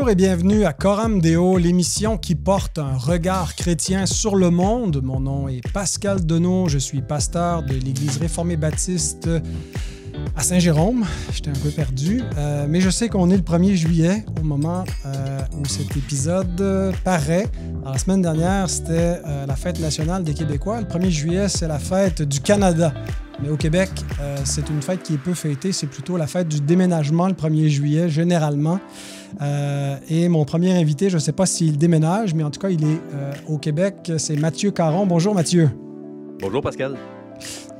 Bonjour et bienvenue à Coram Deo, l'émission qui porte un regard chrétien sur le monde. Mon nom est Pascal Deneau, je suis pasteur de l'Église réformée baptiste à Saint-Jérôme. J'étais un peu perdu, mais je sais qu'on est le 1er juillet au moment où cet épisode paraît. Alors, la semaine dernière, c'était la fête nationale des Québécois. Le 1er juillet, c'est la fête du Canada. Mais au Québec, c'est une fête qui est peu fêtée. C'est plutôt la fête du déménagement le 1er juillet, généralement. Et mon premier invité, je ne sais pas s'il déménage, mais en tout cas, il est au Québec. C'est Mathieu Caron. Bonjour, Mathieu. Bonjour, Pascal.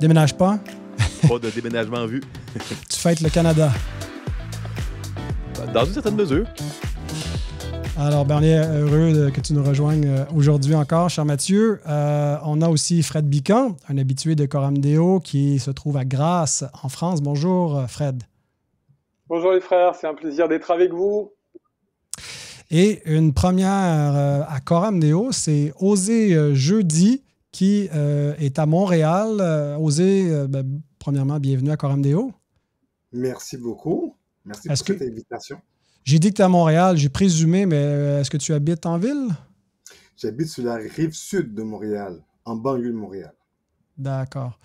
Déménage pas? Pas de déménagement en vue. Tu fêtes le Canada. Dans une certaine mesure. Alors, on est heureux que tu nous rejoignes aujourd'hui encore, cher Mathieu. On a aussi Fred Bican, un habitué de Coram Deo qui se trouve à Grasse, en France. Bonjour, Fred. Bonjour les frères, c'est un plaisir d'être avec vous. Et une première à Coram Deo, c'est Osée Jeudi qui est à Montréal. Osée, premièrement, bienvenue à Coram Deo. Merci beaucoup. Merci pour cette invitation. J'ai dit que tu es à Montréal, j'ai présumé, mais est-ce que tu habites en ville? J'habite sur la rive sud de Montréal, en banlieue de Montréal. D'accord.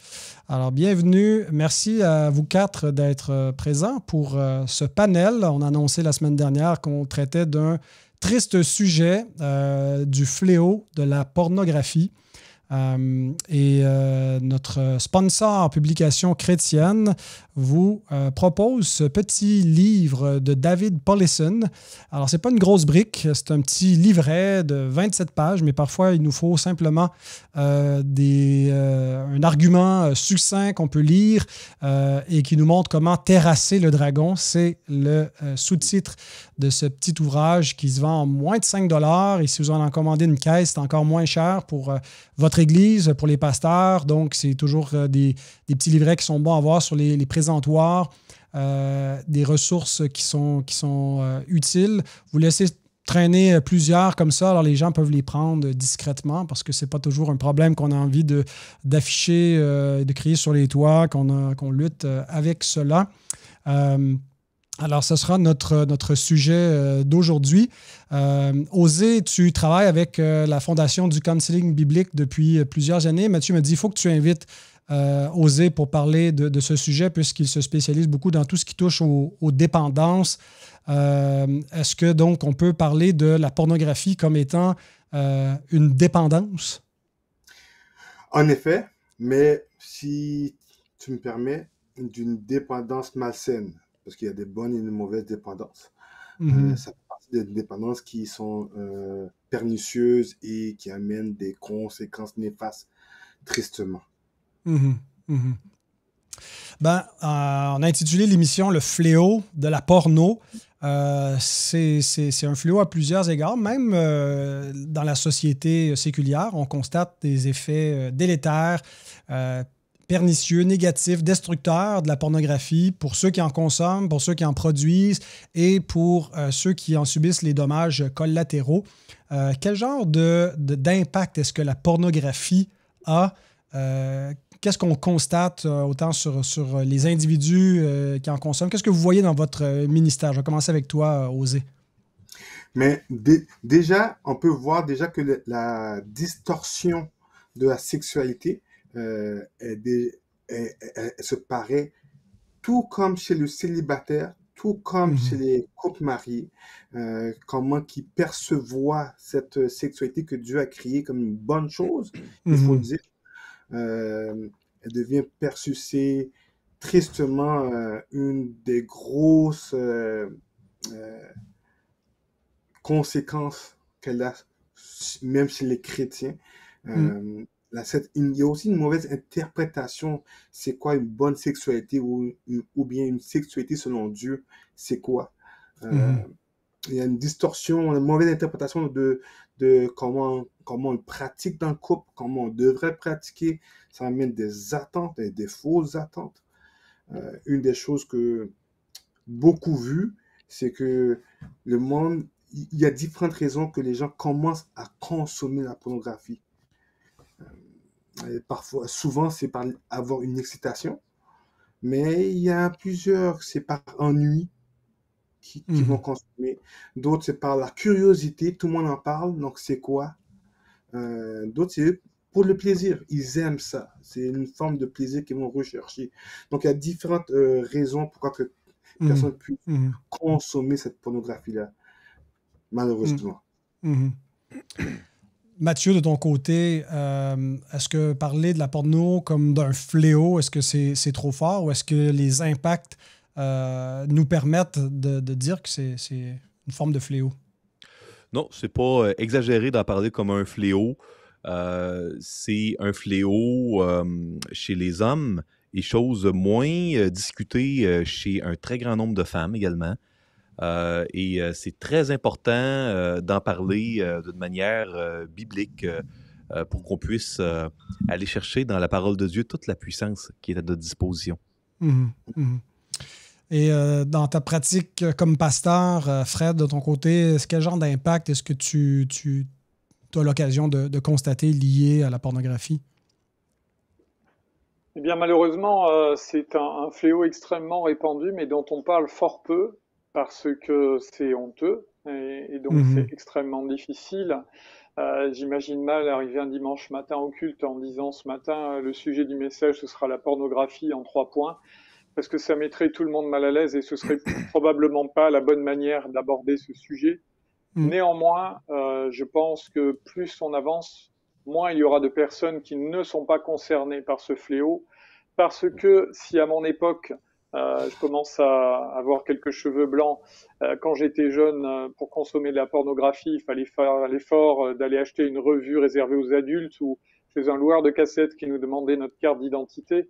Alors, bienvenue. Merci à vous quatre d'être présents pour ce panel. On a annoncé la semaine dernière qu'on traitait d'un triste sujet, du fléau de la pornographie. Notre sponsor Publication chrétienne vous propose ce petit livre de David Powlison. Alors, c'est pas une grosse brique, c'est un petit livret de 27 pages, mais parfois, il nous faut simplement un argument succinct qu'on peut lire et qui nous montre comment terrasser le dragon. C'est le sous-titre de ce petit ouvrage qui se vend en moins de 5 $. Et si vous en commandez une caisse, c'est encore moins cher pour votre église, pour les pasteurs. Donc, c'est toujours des petits livrets qui sont bons à voir sur les présentoirs, des ressources qui sont utiles. Vous laissez traîner plusieurs comme ça, alors les gens peuvent les prendre discrètement parce que c'est pas toujours un problème qu'on a envie d'afficher, de crier sur les toits, qu'on lutte avec cela. Alors, ce sera notre sujet d'aujourd'hui. Osée, tu travailles avec la Fondation du counseling biblique depuis plusieurs années. Mathieu m'a dit qu'il faut que tu invites Osée pour parler de ce sujet puisqu'il se spécialise beaucoup dans tout ce qui touche aux dépendances. Est-ce que donc on peut parler de la pornographie comme étant une dépendance? En effet, mais si tu me permets, d'une dépendance malsaine. Parce qu'il y a des bonnes et des mauvaises dépendances. Ça fait partie des dépendances qui sont pernicieuses et qui amènent des conséquences néfastes, tristement. On a intitulé l'émission « Le fléau de la porno ». C'est un fléau à plusieurs égards. Même dans la société séculière, on constate des effets délétères, pernicieux, négatifs, destructeurs de la pornographie pour ceux qui en consomment, pour ceux qui en produisent et pour ceux qui en subissent les dommages collatéraux. Quel genre d'impact est-ce que la pornographie a? Qu'est-ce qu'on constate autant sur les individus qui en consomment? Qu'est-ce que vous voyez dans votre ministère? Je vais commencer avec toi, Osée. Mais déjà, on peut voir déjà que la distorsion de la sexualité elle se paraît tout comme chez le célibataire, tout comme chez les couples mariés, comment ils percevoient cette sexualité que Dieu a créée comme une bonne chose, il faut le dire. Elle devient perçue, c'est tristement une des grosses conséquences qu'elle a, même chez les chrétiens. Il y a aussi une mauvaise interprétation. C'est quoi une bonne sexualité ou bien une sexualité selon Dieu? C'est quoi? Il y a une distorsion, une mauvaise interprétation de comment on pratique dans le couple, comment on devrait pratiquer. Ça amène des attentes, des fausses attentes. Une des choses que beaucoup vues, c'est que le monde, il y a différentes raisons que les gens commencent à consommer la pornographie. Parfois, souvent, c'est par avoir une excitation, mais il y a plusieurs, c'est par ennui, qui vont consommer. D'autres, c'est par la curiosité, tout le monde en parle, donc c'est quoi? D'autres, c'est pour le plaisir, ils aiment ça. C'est une forme de plaisir qu'ils vont rechercher. Donc, il y a différentes raisons pourquoi que personne puisse consommer cette pornographie-là, malheureusement. Mathieu, de ton côté, est-ce que parler de la porno comme d'un fléau, est-ce que c'est trop fort ou est-ce que les impacts nous permettent de dire que c'est une forme de fléau? Non, c'est pas exagéré d'en parler comme un fléau. C'est un fléau chez les hommes et chose moins discutée chez un très grand nombre de femmes également. Et c'est très important d'en parler d'une manière biblique pour qu'on puisse aller chercher dans la parole de Dieu toute la puissance qui est à notre disposition. Et dans ta pratique comme pasteur, Fred, de ton côté, quel genre d'impact est-ce que tu as l'occasion de constater lié à la pornographie? Eh bien, malheureusement, c'est un fléau extrêmement répandu, mais dont on parle fort peu, parce que c'est honteux, et donc c'est extrêmement difficile. J'imagine mal arriver un dimanche matin au culte en disant ce matin, le sujet du message, ce sera la pornographie en 3 points, parce que ça mettrait tout le monde mal à l'aise et ce serait probablement pas la bonne manière d'aborder ce sujet. Néanmoins, je pense que plus on avance, moins il y aura de personnes qui ne sont pas concernées par ce fléau, parce que si à mon époque, je commence à avoir quelques cheveux blancs, quand j'étais jeune, pour consommer de la pornographie, il fallait faire l'effort d'aller acheter une revue réservée aux adultes ou chez un loueur de cassettes qui nous demandait notre carte d'identité.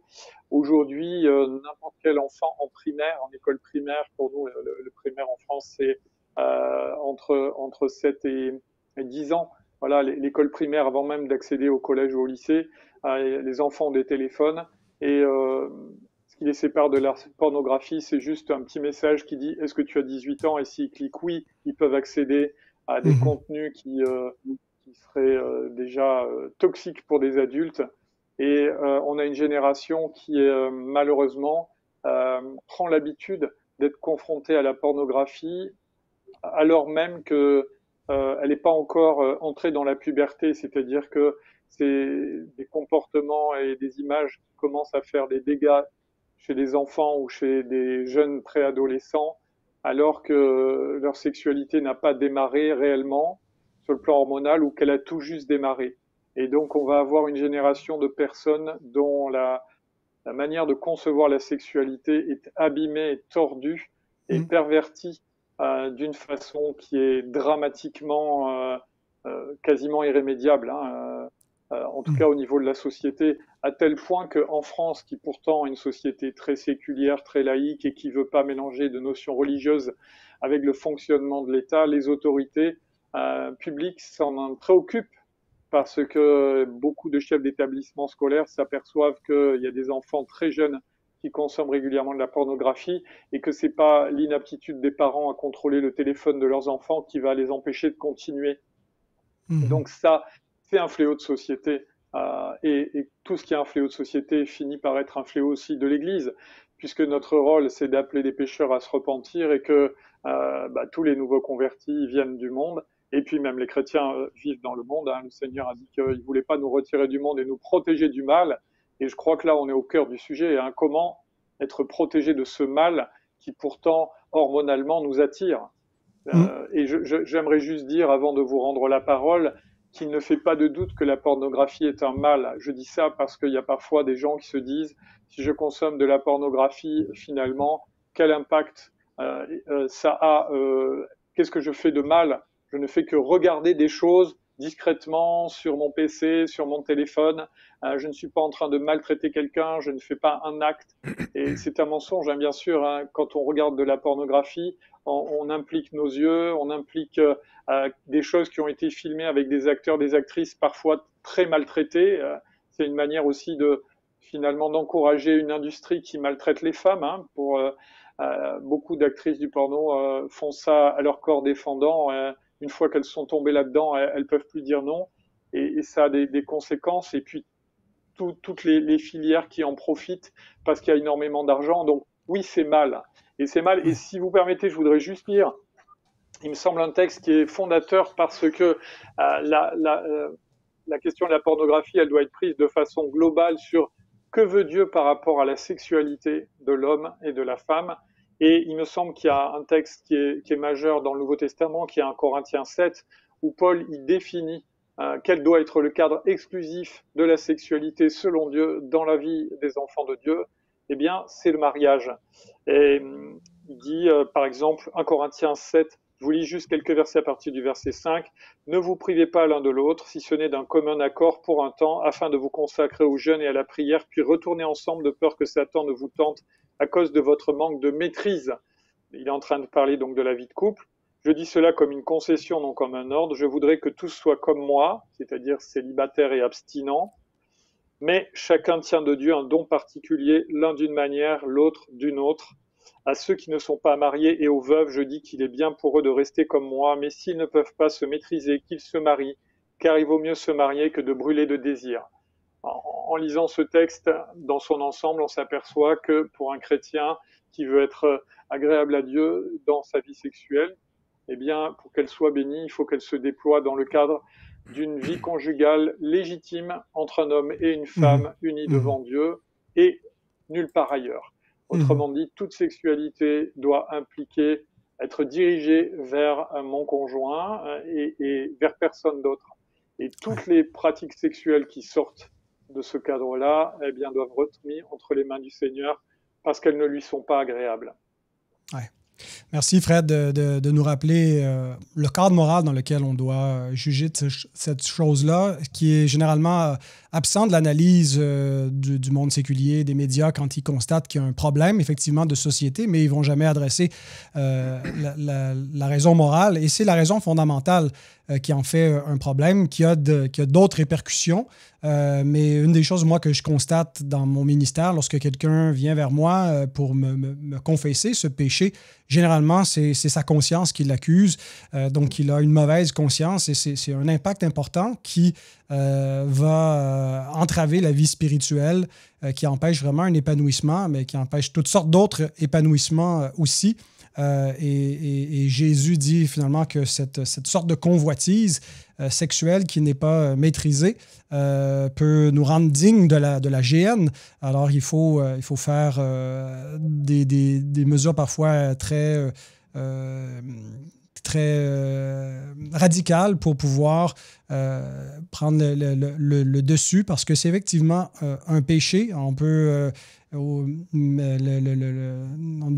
Aujourd'hui, n'importe quel enfant en primaire, en école primaire, pour nous, le primaire en France, c'est entre 7 et 10 ans. Voilà, l'école primaire, avant même d'accéder au collège ou au lycée, les enfants ont des téléphones et ce qui les sépare de la pornographie, c'est juste un petit message qui dit « Est-ce que tu as 18 ans ?» et s'ils cliquent « Oui », ils peuvent accéder à des contenus qui seraient déjà toxiques pour des adultes. Et on a une génération qui, malheureusement, prend l'habitude d'être confrontée à la pornographie alors même que elle n'est pas encore entrée dans la puberté, c'est-à-dire que c'est des comportements et des images qui commencent à faire des dégâts chez des enfants ou chez des jeunes préadolescents, alors que leur sexualité n'a pas démarré réellement sur le plan hormonal ou qu'elle a tout juste démarré. Et donc on va avoir une génération de personnes dont la manière de concevoir la sexualité est abîmée et tordue et pervertie d'une façon qui est dramatiquement, quasiment irrémédiable, en tout cas au niveau de la société, à tel point qu'en France, qui pourtant est une société très séculière, très laïque et qui ne veut pas mélanger de notions religieuses avec le fonctionnement de l'État, les autorités publiques s'en préoccupent parce que beaucoup de chefs d'établissement scolaires s'aperçoivent qu'il y a des enfants très jeunes qui consomment régulièrement de la pornographie et que c'est pas l'inaptitude des parents à contrôler le téléphone de leurs enfants qui va les empêcher de continuer. Donc ça, c'est un fléau de société. Et tout ce qui est un fléau de société finit par être un fléau aussi de l'Église, puisque notre rôle, c'est d'appeler les pécheurs à se repentir et que tous les nouveaux convertis viennent du monde. Et puis même les chrétiens vivent dans le monde. Le Seigneur a dit qu'il ne voulait pas nous retirer du monde et nous protéger du mal. Et je crois que là, on est au cœur du sujet. Comment être protégé de ce mal qui pourtant, hormonalement, nous attire. Et j'aimerais juste dire, avant de vous rendre la parole, qu'il ne fait pas de doute que la pornographie est un mal. Je dis ça parce qu'il y a parfois des gens qui se disent, si je consomme de la pornographie, finalement, quel impact ça a qu'est-ce que je fais de mal? Je ne fais que regarder des choses discrètement sur mon PC, sur mon téléphone. Je ne suis pas en train de maltraiter quelqu'un, je ne fais pas un acte. Et c'est un mensonge, bien sûr. Quand on regarde de la pornographie, on implique nos yeux, on implique des choses qui ont été filmées avec des acteurs, des actrices parfois très maltraités. C'est une manière aussi de finalement d'encourager une industrie qui maltraite les femmes. Beaucoup d'actrices du porno font ça à leur corps défendant. Une fois qu'elles sont tombées là-dedans, elles peuvent plus dire non. Et ça a des conséquences. Et puis, toutes les filières qui en profitent parce qu'il y a énormément d'argent. Donc, oui, c'est mal. Et c'est mal. Et si vous permettez, je voudrais juste lire, il me semble, un texte qui est fondateur parce que la question de la pornographie, elle doit être prise de façon globale sur que veut Dieu par rapport à la sexualité de l'homme et de la femme. Et il me semble qu'il y a un texte qui est majeur dans le Nouveau Testament, qui est un Corinthiens 7, où Paul y définit quel doit être le cadre exclusif de la sexualité selon Dieu dans la vie des enfants de Dieu. Eh bien, c'est le mariage. Et il dit, par exemple, 1 Corinthiens 7, je vous lis juste quelques versets à partir du verset 5. Ne vous privez pas l'un de l'autre, si ce n'est d'un commun accord pour un temps, afin de vous consacrer au jeûne et à la prière, puis retournez ensemble de peur que Satan ne vous tente à cause de votre manque de maîtrise. Il est en train de parler donc de la vie de couple. Je dis cela comme une concession, non comme un ordre. Je voudrais que tous soient comme moi, c'est-à-dire célibataires et abstinents, mais chacun tient de Dieu un don particulier, l'un d'une manière, l'autre d'une autre. À ceux qui ne sont pas mariés et aux veuves, je dis qu'il est bien pour eux de rester comme moi, mais s'ils ne peuvent pas se maîtriser, qu'ils se marient, car il vaut mieux se marier que de brûler de désir. En lisant ce texte dans son ensemble, on s'aperçoit que pour un chrétien qui veut être agréable à Dieu dans sa vie sexuelle, eh bien, pour qu'elle soit bénie, il faut qu'elle se déploie dans le cadre d'une vie conjugale légitime entre un homme et une femme unis devant Dieu et nulle part ailleurs. Autrement dit, toute sexualité doit impliquer être dirigée vers mon conjoint et vers personne d'autre. Et toutes les pratiques sexuelles qui sortent de ce cadre-là, eh bien, doivent être mises entre les mains du Seigneur parce qu'elles ne lui sont pas agréables. Ouais. Merci, Fred, de nous rappeler le cadre moral dans lequel on doit juger de cette chose-là, qui est généralement absent de l'analyse du monde séculier, des médias, quand ils constatent qu'il y a un problème, effectivement, de société, mais ils ne vont jamais adresser la raison morale. Et c'est la raison fondamentale qui en fait un problème, qui a d'autres répercussions. Mais une des choses, moi, que je constate dans mon ministère, lorsque quelqu'un vient vers moi pour me confesser ce péché, généralement, c'est sa conscience qui l'accuse. Donc, il a une mauvaise conscience et c'est un impact important qui va entraver la vie spirituelle, qui empêche vraiment un épanouissement, mais qui empêche toutes sortes d'autres épanouissements aussi. Et Jésus dit finalement que cette sorte de convoitise sexuelle qui n'est pas maîtrisée peut nous rendre dignes de la géhenne. Alors, il faut faire des mesures parfois très radicales pour pouvoir prendre le dessus, parce que c'est effectivement un péché. On peut, dans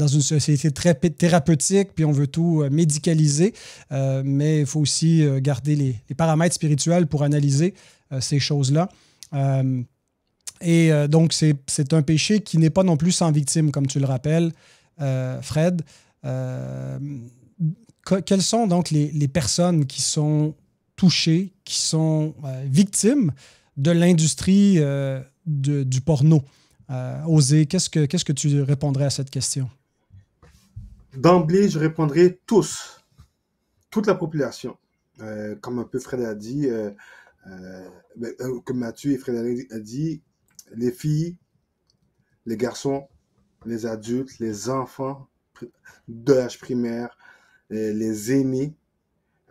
une société très thérapeutique, puis on veut tout médicaliser, mais il faut aussi garder les paramètres spirituels pour analyser ces choses-là. Donc, c'est un péché qui n'est pas non plus sans victime, comme tu le rappelles, Fred. Quelles sont donc les personnes qui sont touchées, qui sont victimes de l'industrie du porno? Osée, qu'est-ce que tu répondrais à cette question? D'emblée, je répondrais tous, toute la population. Comme un peu Fred a dit, comme Mathieu et Fred a dit, les filles, les garçons, les adultes, les enfants de l'âge primaire, les aînés,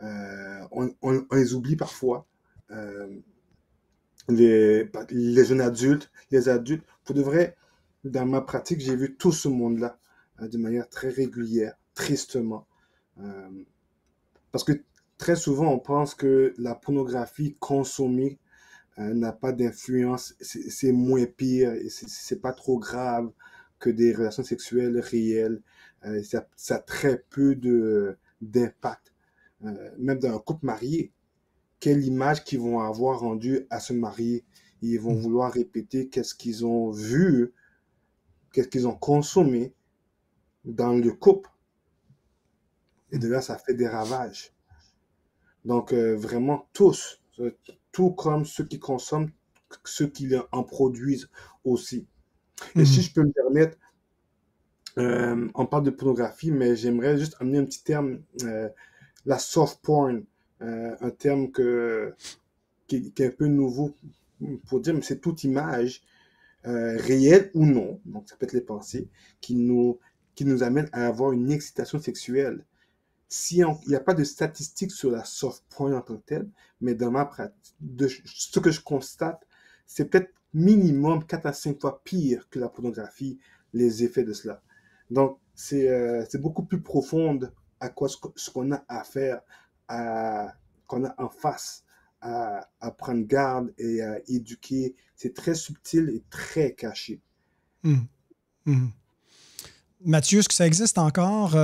on les oublie parfois. Les jeunes adultes, les adultes. Pour de vrai, dans ma pratique, j'ai vu tout ce monde-là de manière très régulière, tristement. Parce que très souvent, on pense que la pornographie consommée n'a pas d'influence, c'est moins pire, et c'est pas trop grave que des relations sexuelles réelles. Ça a très peu d'impact. Même dans un couple marié, quelle image qu'ils vont avoir rendue à se marier. Ils vont vouloir répéter qu'est-ce qu'ils ont vu, qu'est-ce qu'ils ont consommé dans le couple. Et de là, ça fait des ravages. Donc, vraiment, tous, tout comme ceux qui consomment, ceux qui en produisent aussi. Et si je peux me permettre, on parle de pornographie, mais j'aimerais juste amener un petit terme, la soft porn, un terme qui est un peu nouveau pour dire, mais c'est toute image, réelle ou non, donc ça peut être les pensées, qui qui nous amène à avoir une excitation sexuelle. Il n'y a pas de statistiques sur la soft porn en tant que telle, mais dans ma pratique, ce que je constate, c'est peut-être minimum 4 à 5 fois pire que la pornographie, les effets de cela. Donc, c'est beaucoup plus profonde à quoi ce qu'on a à faire, qu'on a en face, à prendre garde et à éduquer. C'est très subtil et très caché. Mmh. Mmh. Mathieu, est-ce que ça existe encore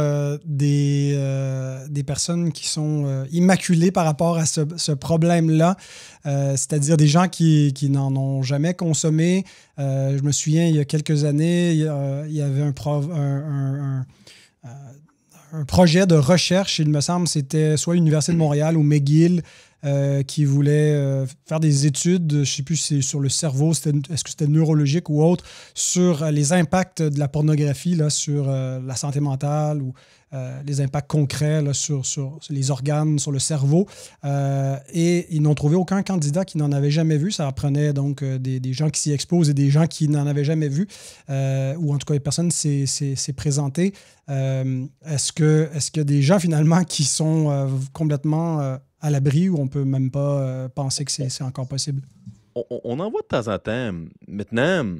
des personnes qui sont immaculées par rapport à ce problème-là, c'est-à-dire des gens qui n'en ont jamais consommé? Je me souviens, il y a quelques années, il y avait un projet de recherche, il me semble, c'était soit l'Université de Montréal ou McGill, qui voulait faire des études, je ne sais plus si c'est sur le cerveau, est-ce que c'était neurologique ou autre, sur les impacts de la pornographie là, sur la santé mentale ou les impacts concrets là, sur les organes, sur le cerveau. Et ils n'ont trouvé aucun candidat qui n'en avait jamais vu. Ça prenait donc des gens qui s'y exposent et des gens qui n'en avaient jamais vu, ou en tout cas, personne s'est présenté. Est-ce qu'il y a des gens finalement qui sont complètement à l'abri où on ne peut même pas penser que c'est encore possible? On en voit de temps en temps. Maintenant,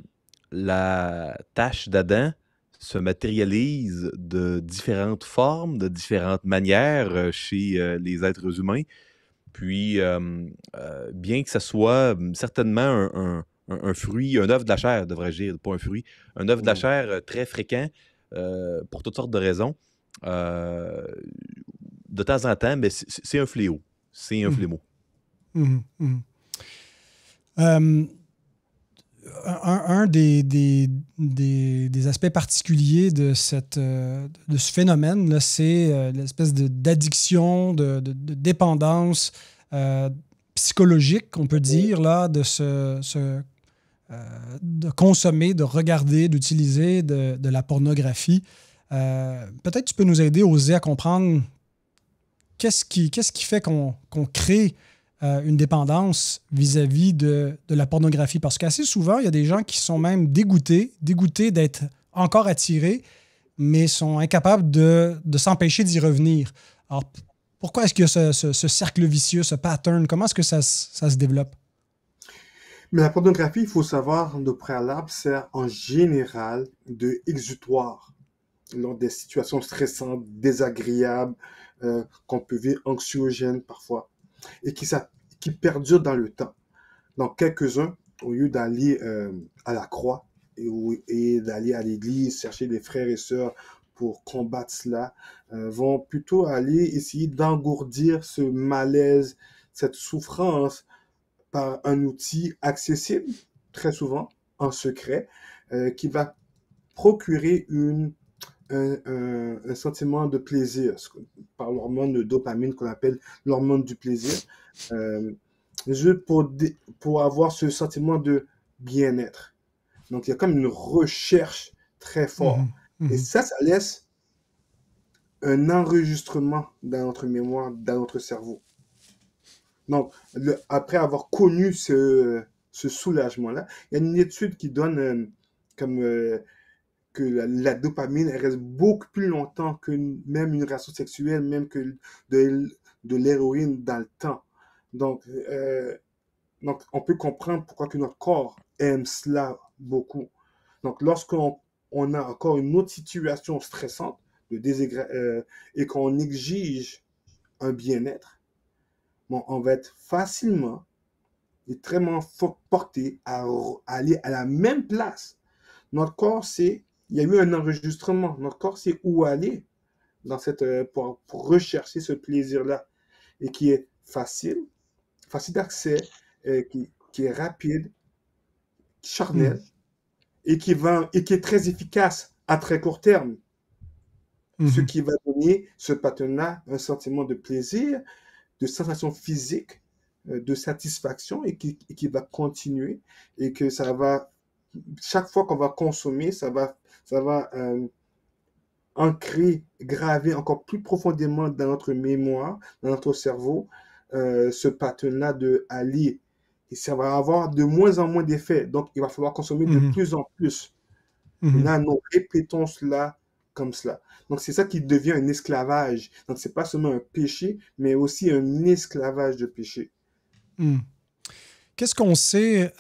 la tâche d'Adam se matérialise de différentes formes, de différentes manières chez les êtres humains. Puis, bien que ça soit certainement un fruit, un œuf de la chair, devrais-je dire, pas un fruit, un œuf de la chair très fréquent pour toutes sortes de raisons, de temps en temps, mais c'est un fléau. C'est un fléau. Un des aspects particuliers de ce phénomène, là, c'est l'espèce d'addiction, de dépendance psychologique, on peut dire, là, de consommer, de regarder, d'utiliser de la pornographie. Peut-être tu peux nous aider, oser à comprendre qu'est-ce qui fait qu'on crée une dépendance vis-à-vis de la pornographie. Parce qu'assez souvent, il y a des gens qui sont même dégoûtés d'être encore attirés, mais sont incapables de s'empêcher d'y revenir. Alors, pourquoi est-ce qu'il y a ce cercle vicieux, ce pattern? Comment est-ce que ça se développe? Mais la pornographie, il faut savoir, de préalable, sert en général de exutoire lors des situations stressantes, désagréables, qu'on peut vivre, anxiogènes parfois, et qui perdurent dans le temps. Donc, quelques-uns, au lieu d'aller à la croix et d'aller à l'église, chercher des frères et sœurs pour combattre cela, vont plutôt aller essayer d'engourdir ce malaise, cette souffrance par un outil accessible, très souvent en secret, qui va procurer un sentiment de plaisir par l'hormone de dopamine qu'on appelle l'hormone du plaisir, juste pour avoir ce sentiment de bien-être. Donc, il y a comme une recherche très forte. Et ça laisse un enregistrement dans notre mémoire, dans notre cerveau. Donc, après avoir connu ce soulagement-là, il y a une étude qui donne que la dopamine elle reste beaucoup plus longtemps que même une relation sexuelle, même que de l'héroïne dans le temps. Donc, on peut comprendre pourquoi que notre corps aime cela beaucoup. Donc, lorsqu'on a encore une autre situation stressante et qu'on exige un bien-être, on va être facilement et très porté à aller à la même place. Notre corps, il y a eu un enregistrement. Notre corps sait où aller pour rechercher ce plaisir-là et qui est facile d'accès, qui est rapide, charnel et qui est très efficace à très court terme. Ce qui va donner ce pattern-là un sentiment de plaisir, de sensation physique, de satisfaction et qui va continuer et que ça va, chaque fois qu'on va consommer, ça va ancrer, graver encore plus profondément dans notre mémoire, dans notre cerveau, ce pattern-là de aller. Et ça va avoir de moins en moins d'effets. Donc, il va falloir consommer de plus en plus. Et là, nous répétons cela comme cela. Donc, c'est ça qui devient un esclavage. Donc, c'est pas seulement un péché, mais aussi un esclavage de péché. Hmm. Qu'est-ce qu'on sait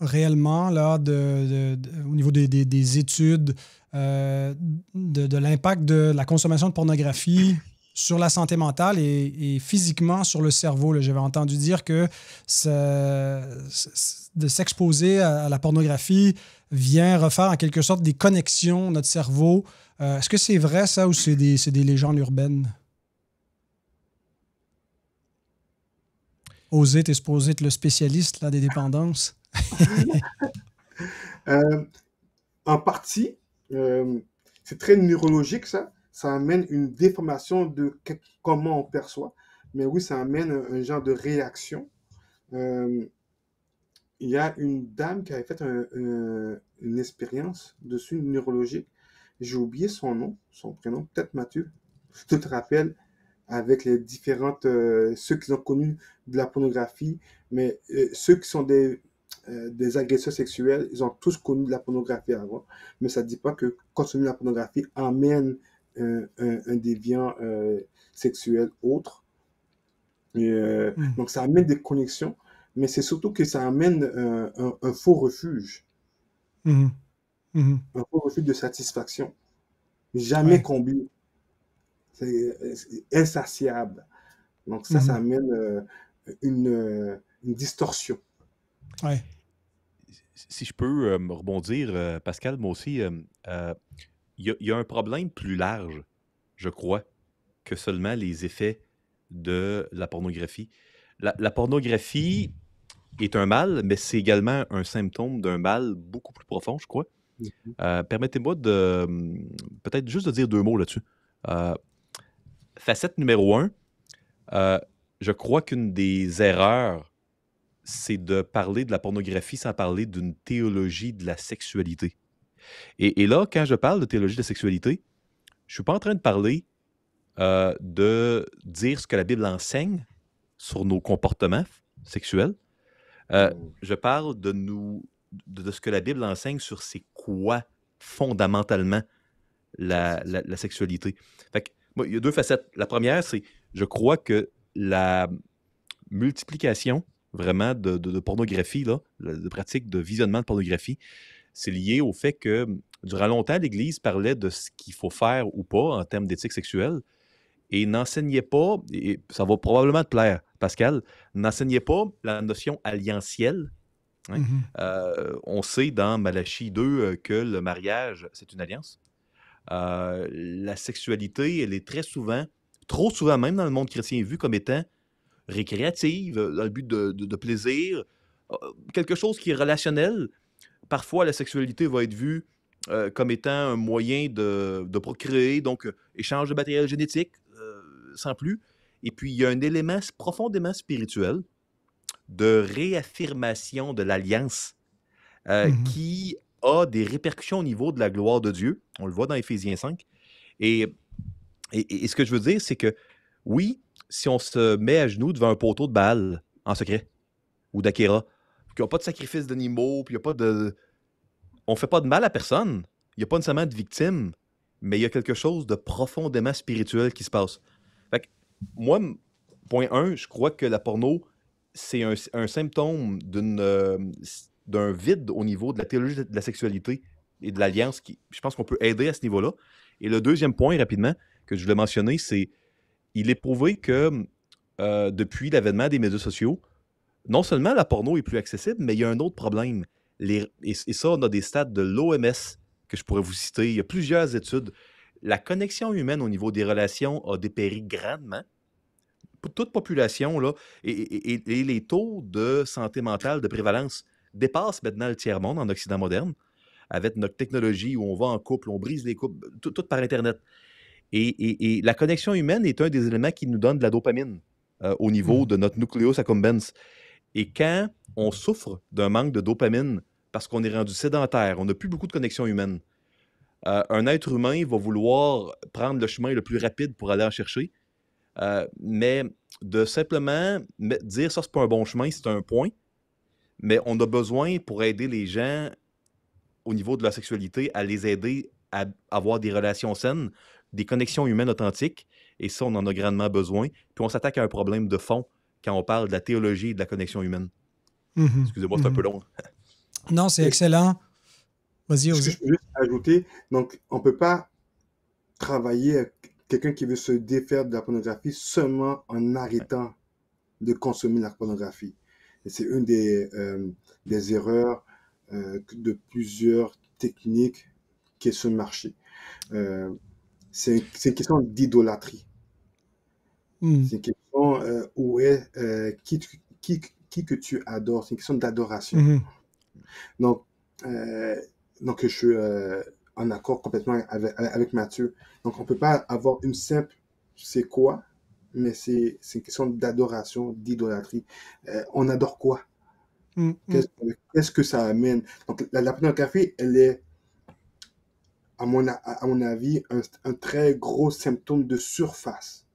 réellement là, au niveau des études de l'impact de la consommation de pornographie sur la santé mentale et physiquement sur le cerveau? Là? J'avais entendu dire que de s'exposer à la pornographie vient refaire en quelque sorte des connexions notre cerveau. Est-ce que c'est vrai ça ou c'est des légendes urbaines? Osé, t'es supposé être le spécialiste là, des dépendances. En partie, c'est très neurologique ça. Ça amène une déformation de comment on perçoit. Mais oui, ça amène un genre de réaction. Il y a une dame qui avait fait une expérience dessus, neurologique. J'ai oublié son nom, son prénom, peut-être Mathieu. Si tu te rappelles, avec les différentes, ceux qui ont connu de la pornographie, mais ceux qui sont des agresseurs sexuels, ils ont tous connu de la pornographie avant. Mais ça ne dit pas que consommer de la pornographie amène un déviant sexuel autre. Donc ça amène des connexions, mais c'est surtout que ça amène un faux refuge. Un faux refuge de satisfaction. Jamais comblé. C'est insatiable. Donc ça amène une distorsion. Ouais. Si je peux rebondir, Pascal, moi aussi, il y a un problème plus large, je crois, que seulement les effets de la pornographie. La pornographie est un mal, mais c'est également un symptôme d'un mal beaucoup plus profond, je crois. Permettez-moi peut-être juste de dire 2 mots là-dessus. Facette numéro 1, je crois qu'une des erreurs, c'est de parler de la pornographie sans parler d'une théologie de la sexualité. Et là, quand je parle de théologie de la sexualité, je ne suis pas en train de parler de dire ce que la Bible enseigne sur nos comportements sexuels. Je parle de ce que la Bible enseigne sur c'est quoi fondamentalement la sexualité. Fait que, moi, il y a 2 facettes. La première, c'est je crois que la multiplication vraiment de pornographie, là, de pratiques de visionnement de pornographie, c'est lié au fait que durant longtemps, l'Église parlait de ce qu'il faut faire ou pas en termes d'éthique sexuelle et n'enseignait pas, et ça va probablement te plaire, Pascal, n'enseignait pas la notion alliantielle. Hein? On sait dans Malachie 2 que le mariage, c'est une alliance. La sexualité, elle est très souvent, trop souvent même dans le monde chrétien, vue comme étant récréative, dans le but de plaisir, quelque chose qui est relationnel. Parfois, la sexualité va être vue comme étant un moyen de procréer, donc échange de matériel génétique, sans plus. Et puis, il y a un élément profondément spirituel de réaffirmation de l'alliance qui a des répercussions au niveau de la gloire de Dieu. On le voit dans Éphésiens 5. Et ce que je veux dire, c'est que, oui, si on se met à genoux devant un poteau de Baal en secret, ou d'Akhéra, qu'il n'y a pas de sacrifice d'animaux, puis il n'y a pas de... On ne fait pas de mal à personne, il n'y a pas nécessairement de victime, mais il y a quelque chose de profondément spirituel qui se passe. Fait que, moi, point 1, je crois que la porno, c'est un symptôme d'un vide au niveau de la théologie de la sexualité et de l'alliance qui, je pense qu'on peut aider à ce niveau-là. Et le deuxième point, rapidement, que je voulais mentionner, c'est il est prouvé que depuis l'avènement des médias sociaux, non seulement la porno est plus accessible, mais il y a un autre problème. Et ça, on a des stats de l'OMS que je pourrais vous citer. Il y a plusieurs études. La connexion humaine au niveau des relations a dépéri grandement. Pour toute population, là, et les taux de santé mentale, de prévalence, dépassent maintenant le tiers-monde en Occident moderne, avec notre technologie où on va en couple, on brise les couples, tout par Internet. Et la connexion humaine est un des éléments qui nous donne de la dopamine au niveau de notre nucleus accumbens. Et quand on souffre d'un manque de dopamine parce qu'on est rendu sédentaire, on n'a plus beaucoup de connexion humaine, un être humain va vouloir prendre le chemin le plus rapide pour aller en chercher, mais de simplement dire ça, c'est pas un bon chemin, c'est un point, mais on a besoin pour aider les gens au niveau de la sexualité à les aider à avoir des relations saines, des connexions humaines authentiques, et ça, on en a grandement besoin. Puis on s'attaque à un problème de fond quand on parle de la théologie et de la connexion humaine. Excusez-moi, c'est un peu long. Non, c'est excellent. Vas-y, Osée. Je peux juste ajouter, donc on ne peut pas travailler avec quelqu'un qui veut se défaire de la pornographie seulement en arrêtant de consommer la pornographie. Et c'est une des erreurs de plusieurs techniques qui est sur le marché. C'est une question d'idolâtrie. C'est une question où est qui que tu adores. C'est une question d'adoration. Donc, je suis en accord complètement avec Mathieu. Donc, on ne peut pas avoir une simple c'est quoi, mais c'est une question d'adoration, d'idolâtrie. On adore quoi? Qu'est-ce que ça amène? Donc, la pornographie, elle est, à mon avis, un très gros symptôme de surface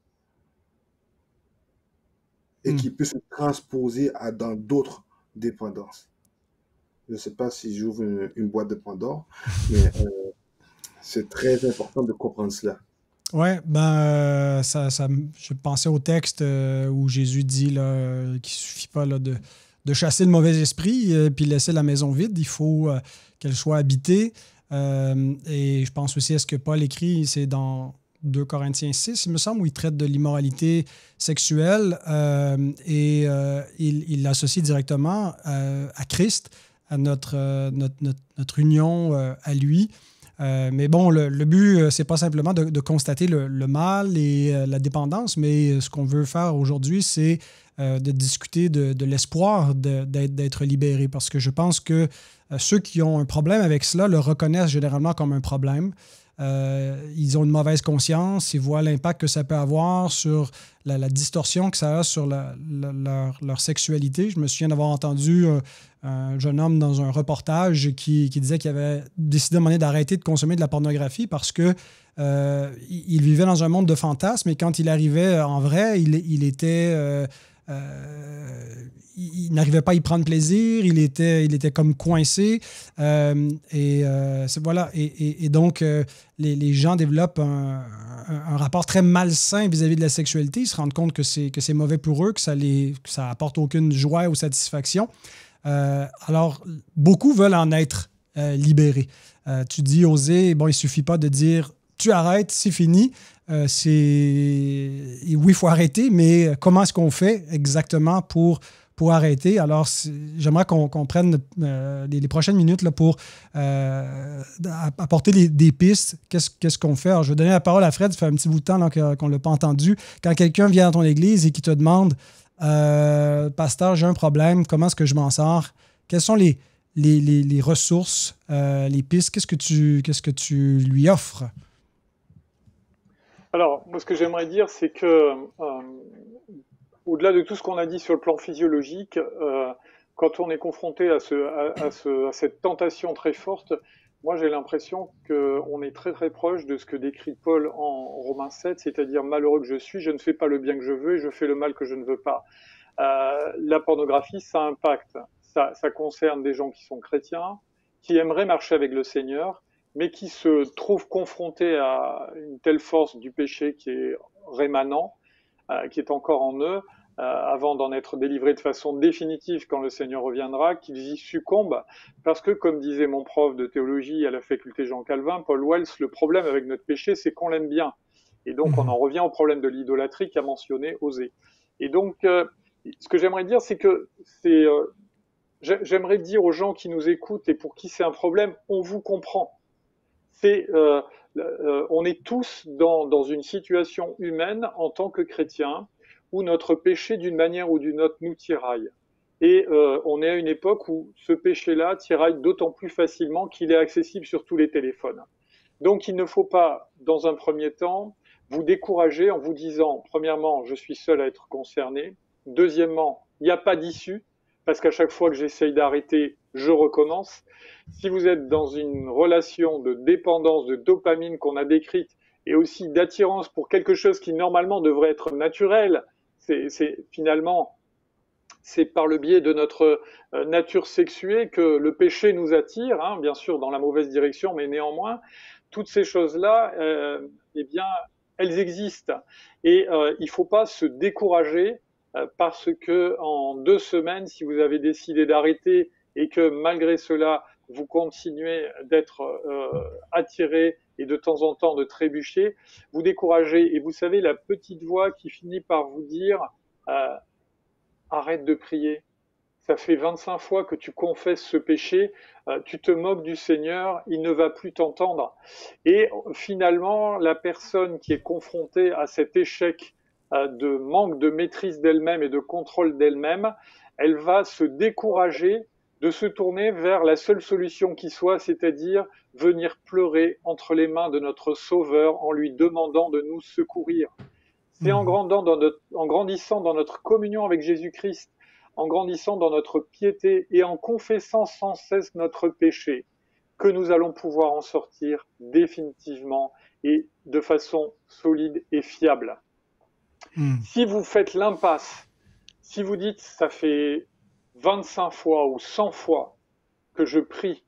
et qui peut se transposer dans d'autres dépendances. Je ne sais pas si j'ouvre une boîte de Pandore, mais c'est très important de comprendre cela. Oui, je pensais au texte où Jésus dit qu'il ne suffit pas de chasser le mauvais esprit puis laisser la maison vide. Il faut qu'elle soit habitée. Et je pense aussi à ce que Paul écrit, c'est dans 2 Corinthiens 6, il me semble, où il traite de l'immoralité sexuelle et il l'associe directement à Christ, à notre union à lui. Mais bon, le but, c'est pas simplement de constater le mal et la dépendance, mais ce qu'on veut faire aujourd'hui, c'est de discuter de l'espoir d'être libéré. Parce que je pense que ceux qui ont un problème avec cela le reconnaissent généralement comme un problème. Ils ont une mauvaise conscience, ils voient l'impact que ça peut avoir sur la distorsion que ça a sur leur sexualité. Je me souviens d'avoir entendu un jeune homme dans un reportage qui disait qu'il avait décidé à un moment donné d'arrêter de consommer de la pornographie parce que il vivait dans un monde de fantasmes et quand il arrivait en vrai, il était... il n'arrivait pas à y prendre plaisir, il était comme coincé. Voilà. Et donc, les gens développent un rapport très malsain vis-à-vis de la sexualité. Ils se rendent compte que c'est mauvais pour eux, que ça apporte aucune joie ou satisfaction. Alors, beaucoup veulent en être libérés. Tu dis, Osée, bon, il ne suffit pas de dire « tu arrêtes, c'est fini ». Oui, il faut arrêter, mais comment est-ce qu'on fait exactement pour arrêter? Alors, j'aimerais qu'on prenne les prochaines minutes là, pour apporter des pistes. Qu'est-ce qu'on fait? Alors, je vais donner la parole à Fred. Ça fait un petit bout de temps là, qu'on ne l'a pas entendu. Quand quelqu'un vient dans ton église et qui te demande Pasteur, j'ai un problème, comment est-ce que je m'en sors? Quelles sont les ressources, les pistes? Qu'est-ce que tu lui offres? Alors, moi, ce que j'aimerais dire, c'est que, au-delà de tout ce qu'on a dit sur le plan physiologique, quand on est confronté à cette tentation très forte, moi, j'ai l'impression qu'on est très, très proche de ce que décrit Paul en Romains 7, c'est-à-dire « Malheureux que je suis, je ne fais pas le bien que je veux et je fais le mal que je ne veux pas ». La pornographie, ça impacte. Ça concerne des gens qui sont chrétiens, qui aimeraient marcher avec le Seigneur, mais qui se trouvent confrontés à une telle force du péché qui est rémanent, qui est encore en eux, avant d'en être délivrés de façon définitive quand le Seigneur reviendra, qu'ils y succombent, parce que, comme disait mon prof de théologie à la faculté Jean Calvin, Paul Wells, le problème avec notre péché, c'est qu'on l'aime bien. Et donc, on en revient au problème de l'idolâtrie qu'a mentionné Osée. Et donc, ce que j'aimerais dire, c'est que j'aimerais dire aux gens qui nous écoutent et pour qui c'est un problème, on vous comprend. On est tous dans une situation humaine en tant que chrétiens où notre péché, d'une manière ou d'une autre, nous tiraille. Et on est à une époque où ce péché-là tiraille d'autant plus facilement qu'il est accessible sur tous les téléphones. Donc il ne faut pas, dans un premier temps, vous décourager en vous disant, premièrement, je suis seul à être concerné. Deuxièmement, il n'y a pas d'issue, parce qu'à chaque fois que j'essaye d'arrêter, je recommence. Si vous êtes dans une relation de dépendance, de dopamine qu'on a décrite, et aussi d'attirance pour quelque chose qui normalement devrait être naturel, c'est finalement c'est par le biais de notre nature sexuée que le péché nous attire, hein, bien sûr dans la mauvaise direction, mais néanmoins, toutes ces choses-là, eh bien, elles existent. Et il ne faut pas se décourager parce que en 2 semaines, si vous avez décidé d'arrêter et que malgré cela, vous continuez d'être attiré et de temps en temps de trébucher, vous découragez. Et vous savez, la petite voix qui finit par vous dire euh, arrête de prier. Ça fait 25 fois que tu confesses ce péché, tu te moques du Seigneur, il ne va plus t'entendre. Et finalement, la personne qui est confrontée à cet échec de manque de maîtrise d'elle-même et de contrôle d'elle-même, elle va se décourager de se tourner vers la seule solution qui soit, c'est-à-dire venir pleurer entre les mains de notre Sauveur en lui demandant de nous secourir. C'est en grandissant dans notre communion avec Jésus-Christ, en grandissant dans notre piété et en confessant sans cesse notre péché, que nous allons pouvoir en sortir définitivement et de façon solide et fiable. Si vous faites l'impasse, si vous dites ça fait 25 fois ou 100 fois que je prie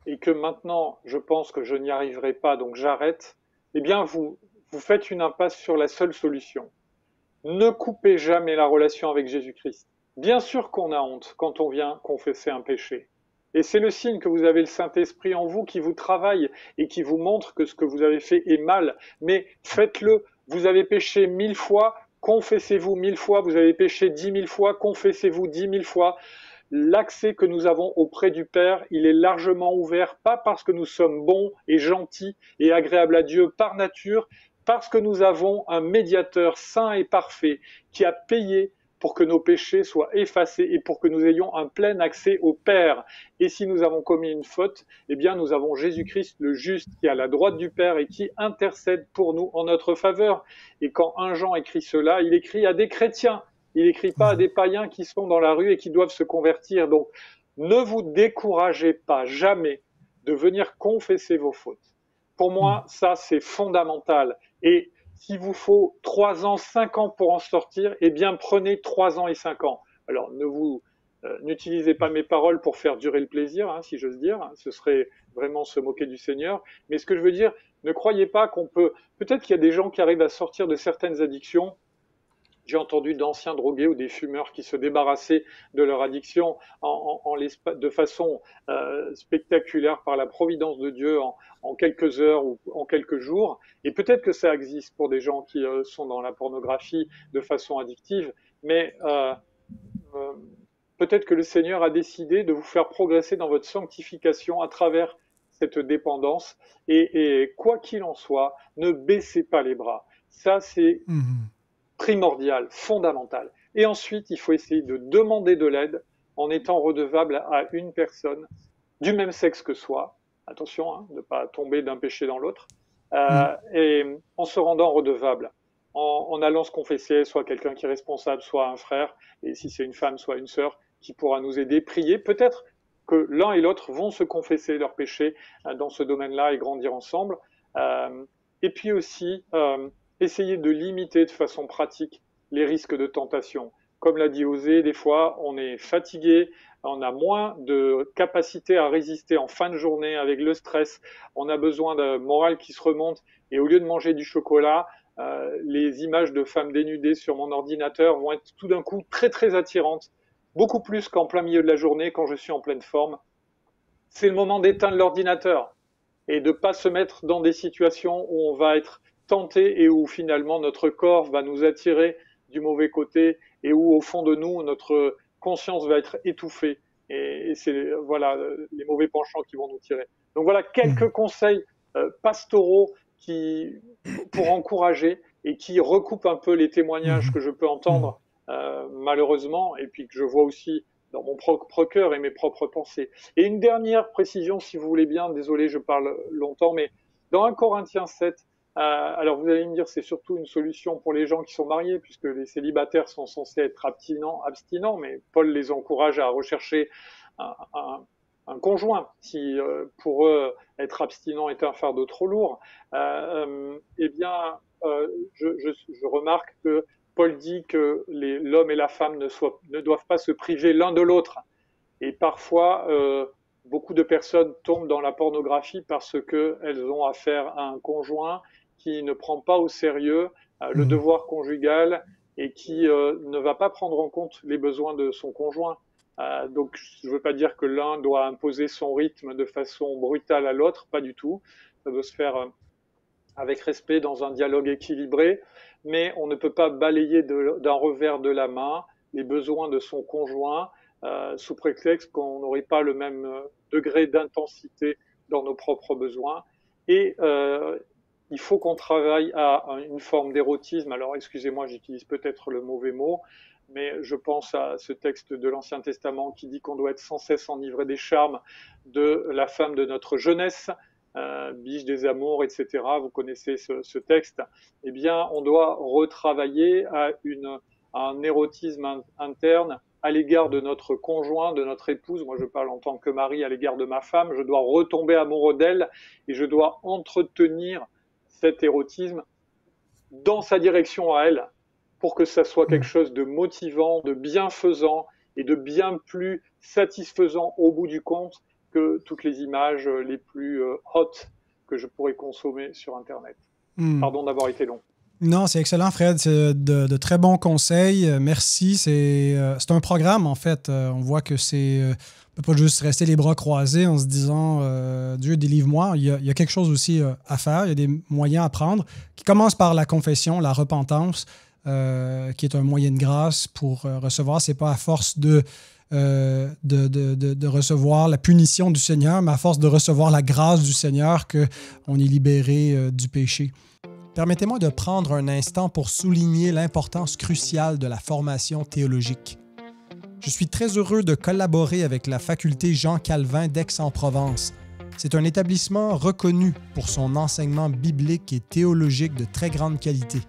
et que maintenant je pense que je n'y arriverai pas, donc j'arrête, eh bien vous faites une impasse sur la seule solution. Ne coupez jamais la relation avec Jésus-Christ. Bien sûr qu'on a honte quand on vient confesser un péché. Et c'est le signe que vous avez le Saint-Esprit en vous qui vous travaille et qui vous montre que ce que vous avez fait est mal. Mais faites-le. Vous avez péché 1000 fois, confessez-vous 1000 fois. Vous avez péché 10 000 fois, confessez-vous 10 000 fois. L'accès que nous avons auprès du Père, il est largement ouvert, pas parce que nous sommes bons et gentils et agréables à Dieu par nature, parce que nous avons un médiateur saint et parfait qui a payé pour que nos péchés soient effacés et pour que nous ayons un plein accès au Père. Et si nous avons commis une faute, eh bien nous avons Jésus-Christ le juste qui est à la droite du Père et qui intercède pour nous en notre faveur. Et quand 1 Jean écrit cela, il écrit à des chrétiens, il n'écrit pas à des païens qui sont dans la rue et qui doivent se convertir. Donc ne vous découragez pas jamais de venir confesser vos fautes. Pour moi, ça c'est fondamental. Et s'il vous faut 3 ans, 5 ans pour en sortir, eh bien prenez 3 ans et 5 ans. Alors n'utilisez pas mes paroles pour faire durer le plaisir, hein, si j'ose dire. Ce serait vraiment se moquer du Seigneur. Mais ce que je veux dire, ne croyez pas qu'on peut... Peut-être qu'il y a des gens qui arrivent à sortir de certaines addictions. J'ai entendu d'anciens drogués ou des fumeurs qui se débarrassaient de leur addiction de façon spectaculaire par la providence de Dieu en quelques heures ou en quelques jours. Et peut-être que ça existe pour des gens qui sont dans la pornographie de façon addictive, mais peut-être que le Seigneur a décidé de vous faire progresser dans votre sanctification à travers cette dépendance. Et quoi qu'il en soit, ne baissez pas les bras. Ça, c'est primordial, fondamental. Et ensuite, il faut essayer de demander de l'aide en étant redevable à une personne du même sexe que soi. Attention, hein, de ne pas tomber d'un péché dans l'autre. Et en se rendant redevable, en allant se confesser, soit quelqu'un qui est responsable, soit un frère, et si c'est une femme, soit une sœur, qui pourra nous aider, prier. Peut-être que l'un et l'autre vont se confesser leurs péchés dans ce domaine-là et grandir ensemble. Et puis aussi, essayer de limiter de façon pratique les risques de tentation. Comme l'a dit Osée, des fois, on est fatigué, on a moins de capacité à résister en fin de journée avec le stress, on a besoin de morale qui se remonte, et au lieu de manger du chocolat, les images de femmes dénudées sur mon ordinateur vont être tout d'un coup très très attirantes, beaucoup plus qu'en plein milieu de la journée quand je suis en pleine forme. C'est le moment d'éteindre l'ordinateur et de ne pas se mettre dans des situations où on va être tenté et où finalement notre corps va nous attirer du mauvais côté et où au fond de nous notre conscience va être étouffée et c'est voilà les mauvais penchants qui vont nous tirer. Donc voilà quelques conseils pastoraux pour encourager et qui recoupent un peu les témoignages que je peux entendre malheureusement et puis que je vois aussi dans mon propre cœur et mes propres pensées. Et une dernière précision, si vous voulez bien, désolé, je parle longtemps, mais dans 1 Corinthiens 7, alors vous allez me dire c'est surtout une solution pour les gens qui sont mariés, puisque les célibataires sont censés être abstinents, mais Paul les encourage à rechercher un conjoint, si pour eux être abstinent est un fardeau trop lourd. Eh bien, je remarque que Paul dit que l'homme et la femme ne doivent pas se priver l'un de l'autre. Et parfois, beaucoup de personnes tombent dans la pornographie parce qu'elles ont affaire à un conjoint qui ne prend pas au sérieux le devoir conjugal et qui ne va pas prendre en compte les besoins de son conjoint. Donc, je ne veux pas dire que l'un doit imposer son rythme de façon brutale à l'autre, pas du tout. Ça doit se faire avec respect, dans un dialogue équilibré, mais on ne peut pas balayer d'un revers de la main les besoins de son conjoint sous prétexte qu'on n'aurait pas le même degré d'intensité dans nos propres besoins. Et il faut qu'on travaille à une forme d'érotisme. Alors, excusez-moi, j'utilise peut-être le mauvais mot, mais je pense à ce texte de l'Ancien Testament qui dit qu'on doit être sans cesse enivré des charmes de la femme de notre jeunesse, biche des amours, etc. Vous connaissez ce texte. Eh bien, on doit retravailler à un érotisme interne à l'égard de notre conjoint, de notre épouse. Moi, je parle en tant que mari à l'égard de ma femme. Je dois retomber amoureux d'elle et je dois entretenir cet érotisme dans sa direction à elle pour que ça soit quelque chose de motivant, de bienfaisant et de bien plus satisfaisant au bout du compte que toutes les images les plus hot que je pourrais consommer sur Internet. Pardon d'avoir été long. Non, c'est excellent, Fred. C'est de très bons conseils. Merci. C'est un programme, en fait. On voit que c'est... on ne peut pas juste rester les bras croisés en se disant Dieu, délivre-moi. Il y a quelque chose aussi à faire. Il y a des moyens à prendre qui commencent par la confession, la repentance, qui est un moyen de grâce pour recevoir. Ce n'est pas à force de recevoir la punition du Seigneur, mais à force de recevoir la grâce du Seigneur qu'on est libéré du péché. Permettez-moi de prendre un instant pour souligner l'importance cruciale de la formation théologique. Je suis très heureux de collaborer avec la faculté Jean Calvin d'Aix-en-Provence. C'est un établissement reconnu pour son enseignement biblique et théologique de très grande qualité.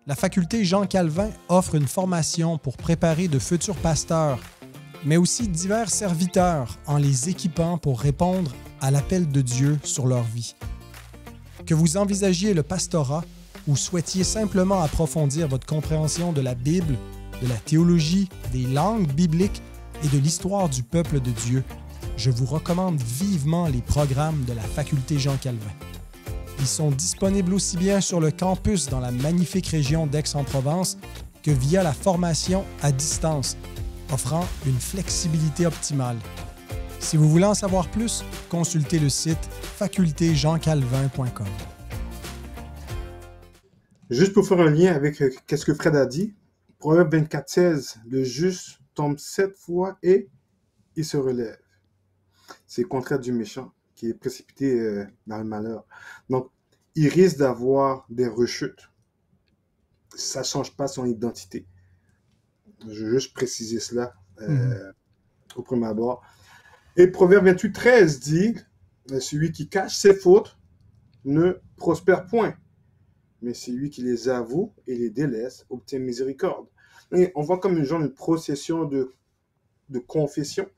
La faculté Jean Calvin offre une formation pour préparer de futurs pasteurs, mais aussi divers serviteurs en les équipant pour répondre à l'appel de Dieu sur leur vie. Que vous envisagiez le pastorat ou souhaitiez simplement approfondir votre compréhension de la Bible, de la théologie, des langues bibliques et de l'histoire du peuple de Dieu, je vous recommande vivement les programmes de la faculté Jean Calvin. Ils sont disponibles aussi bien sur le campus dans la magnifique région d'Aix-en-Provence que via la formation à distance, offrant une flexibilité optimale. Si vous voulez en savoir plus, consultez le site facultéjeancalvin.com. Juste pour faire un lien avec ce que Fred a dit, Proverbe 24:16, le juste tombe 7 fois et il se relève. C'est le contraire du méchant qui est précipité dans le malheur. Donc, il risque d'avoir des rechutes. Ça ne change pas son identité. Je veux juste préciser cela au premier abord. Et Proverbe 28:13 dit, celui qui cache ses fautes ne prospère point, mais celui qui les avoue et les délaisse obtient miséricorde. Et on voit comme une genre de procession de confession.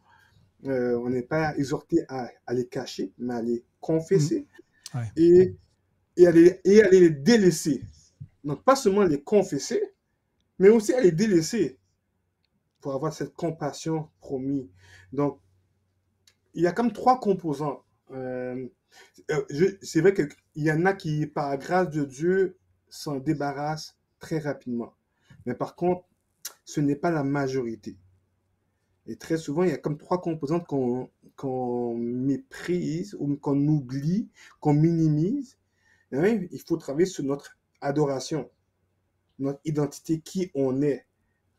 On n'est pas exhorté à les cacher, mais à les confesser et à les délaisser. Donc, pas seulement les confesser, mais aussi à les délaisser pour avoir cette compassion promise. Donc, il y a comme 3 composants. C'est vrai qu'il y en a qui, par la grâce de Dieu, s'en débarrassent très rapidement. Mais par contre, ce n'est pas la majorité. Et très souvent, il y a comme 3 composantes qu'on méprise ou qu'on oublie, qu'on minimise. Et il faut travailler sur notre adoration, notre identité, qui on est,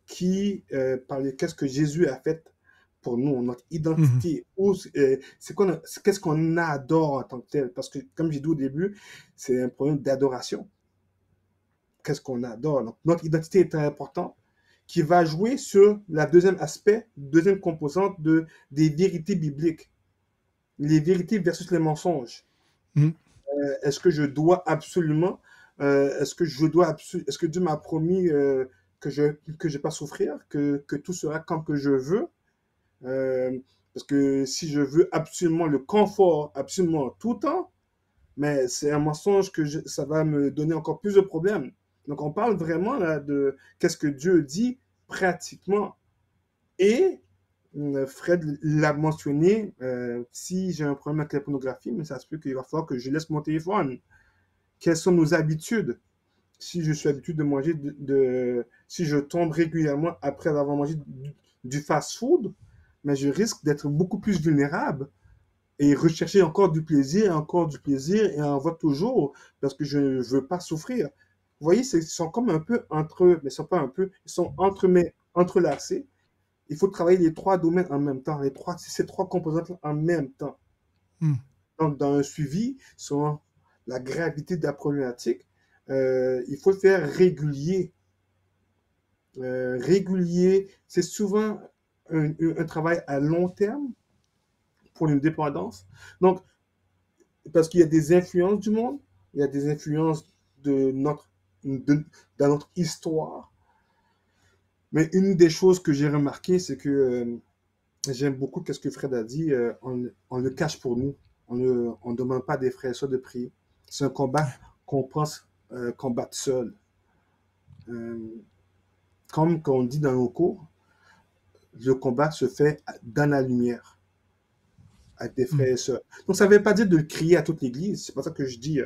qu'est-ce que Jésus a fait pour nous, notre identité, qu'est-ce qu'on adore en tant que tel. Parce que, comme j'ai dit au début, c'est un problème d'adoration. Qu'est-ce qu'on adore? Donc, notre identité est très importante, qui va jouer sur la deuxième composante des vérités bibliques. Les vérités versus les mensonges. Est-ce que je dois absolument, est-ce que Dieu m'a promis que je ne vais pas souffrir, que tout sera comme que je veux? Parce que si je veux absolument le confort, absolument tout le temps, mais c'est un mensonge ça va me donner encore plus de problèmes. Donc, on parle vraiment là, de qu'est-ce que Dieu dit pratiquement. Et Fred l'a mentionné, si j'ai un problème avec la pornographie, mais ça se peut qu'il va falloir que je laisse mon téléphone. Quelles sont nos habitudes? Si je suis habitué de manger si je tombe régulièrement après avoir mangé du fast-food, mais je risque d'être beaucoup plus vulnérable et rechercher encore du plaisir, et en avoir toujours parce que je ne veux pas souffrir. Vous voyez, ils sont comme un peu mais ils sont pas un peu, ils sont entrelacés. Il faut travailler les trois domaines en même temps, ces trois composantes en même temps. Donc, dans un suivi, selon la gravité de la problématique, il faut le faire régulier. Régulier, c'est souvent un travail à long terme pour une dépendance. Donc, parce qu'il y a des influences du monde, il y a des influences dans notre histoire. Mais une des choses que j'ai remarqué, c'est que j'aime beaucoup ce que Fred a dit, on le cache pour nous. On ne demande pas des frères et sœurs de prier. C'est un combat qu'on pense combattre seul. Comme on dit dans nos cours, le combat se fait dans la lumière, avec des frères et sœurs. Donc, ça ne veut pas dire de le crier à toute l'Église. C'est pas ça que je dis.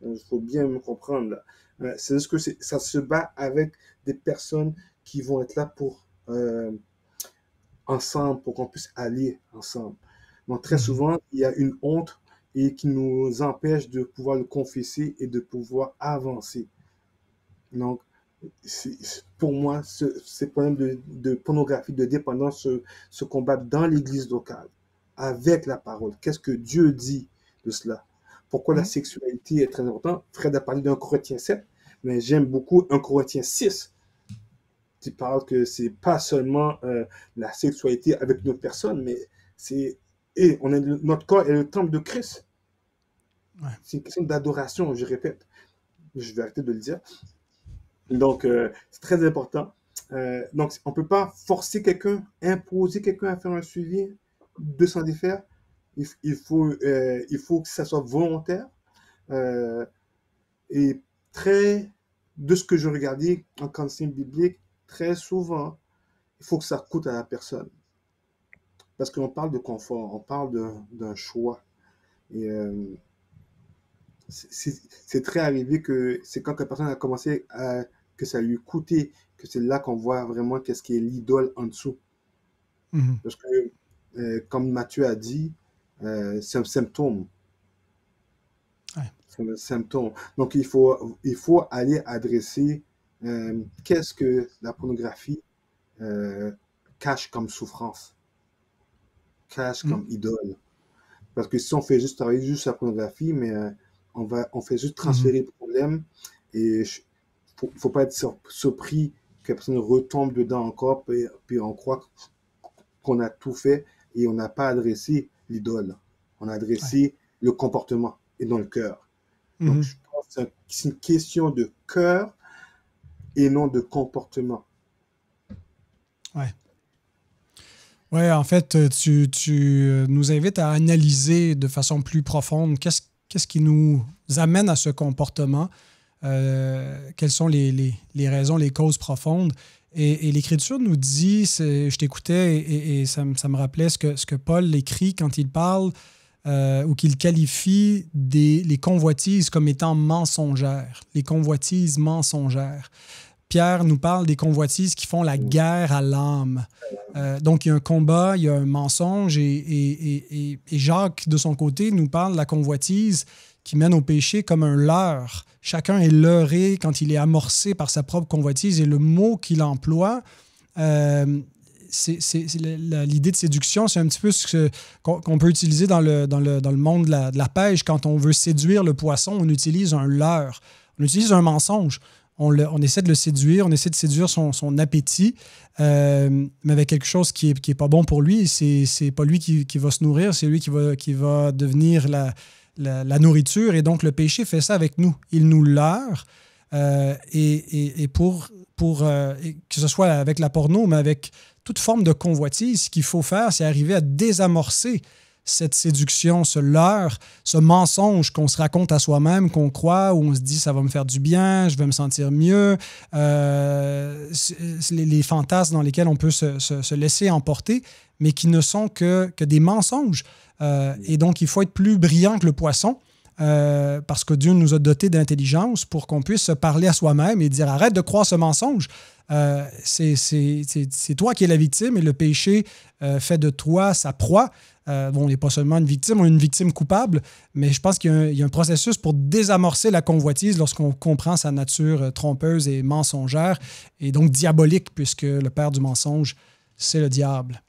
Il faut bien me comprendre. Là. C'est juste que ça se bat avec des personnes qui vont être là pour ensemble, pour qu'on puisse aller ensemble. Donc, très souvent, il y a une honte et qui nous empêche de pouvoir le confesser et de pouvoir avancer. Donc, pour moi, ces problèmes de pornographie, de dépendance se combattent dans l'Église locale, avec la parole. Qu'est-ce que Dieu dit de cela? Pourquoi la sexualité est très importante? Fred a parlé d'un Corinthiens 7, mais j'aime beaucoup un Corinthiens 6, qui parle que c'est pas seulement la sexualité avec notre personne, mais notre corps est le temple de Christ. Ouais. C'est une question d'adoration, je répète. Je vais arrêter de le dire. Donc, c'est très important. Donc, on ne peut pas forcer quelqu'un, imposer quelqu'un à faire un suivi de s'en défaire. Il faut que ça soit volontaire. Et de ce que je regardais en counseling biblique, très souvent, il faut que ça coûte à la personne. Parce qu'on parle de confort, on parle d'un choix. Et c'est très arrivé que c'est quand la personne a commencé que ça lui coûtait, que c'est là qu'on voit vraiment qu'est-ce qui est l'idole en dessous. Parce que, comme Mathieu a dit, c'est un symptôme. Ouais. C'est un symptôme. Donc, il faut aller adresser qu'est-ce que la pornographie cache comme souffrance, cache comme idole. Parce que si on fait juste travailler juste la pornographie, mais on fait juste transférer le problème et il ne faut pas être surpris que la personne retombe dedans encore, puis on croit qu'on a tout fait et on n'a pas adressé l'idole. On a adressé le comportement et non le cœur. Donc, je pense que c'est une question de cœur et non de comportement. Ouais. Oui, en fait, tu nous invites à analyser de façon plus profonde qu'est-ce qui nous amène à ce comportement, quelles sont les raisons, les causes profondes. Et l'Écriture nous dit, je t'écoutais et ça me rappelait ce que Paul écrit quand il parle ou qu'il qualifie les convoitises comme étant mensongères, les convoitises mensongères. Pierre nous parle des convoitises qui font la guerre à l'âme. Donc, il y a un combat, il y a un mensonge et Jacques, de son côté, nous parle de la convoitise qui mène au péché comme un leurre. Chacun est leurré quand il est amorcé par sa propre convoitise et le mot qu'il emploie, l'idée de séduction, c'est un petit peu ce qu'on peut utiliser dans le monde de la pêche. Quand on veut séduire le poisson, on utilise un leurre, on utilise un mensonge. On essaie de le séduire, on essaie de séduire son appétit, mais avec quelque chose qui est pas bon pour lui. C'est pas lui qui va se nourrir, c'est lui qui va devenir la nourriture. Et donc, le péché fait ça avec nous. Il nous leurre. Et pour que ce soit avec la porno, mais avec toute forme de convoitise, ce qu'il faut faire, c'est arriver à désamorcer cette séduction, ce leurre, ce mensonge qu'on se raconte à soi-même, qu'on croit, où on se dit ça va me faire du bien, je vais me sentir mieux, les fantasmes dans lesquels on peut se laisser emporter, mais qui ne sont que des mensonges. Et donc, il faut être plus brillant que le poisson. Parce que Dieu nous a dotés d'intelligence pour qu'on puisse se parler à soi-même et dire arrête de croire ce mensonge. C'est toi qui es la victime et le péché fait de toi sa proie. Bon, on n'est pas seulement une victime, on est une victime coupable, mais je pense qu'il y a un processus pour désamorcer la convoitise lorsqu'on comprend sa nature trompeuse et mensongère et donc diabolique, puisque le père du mensonge, c'est le diable.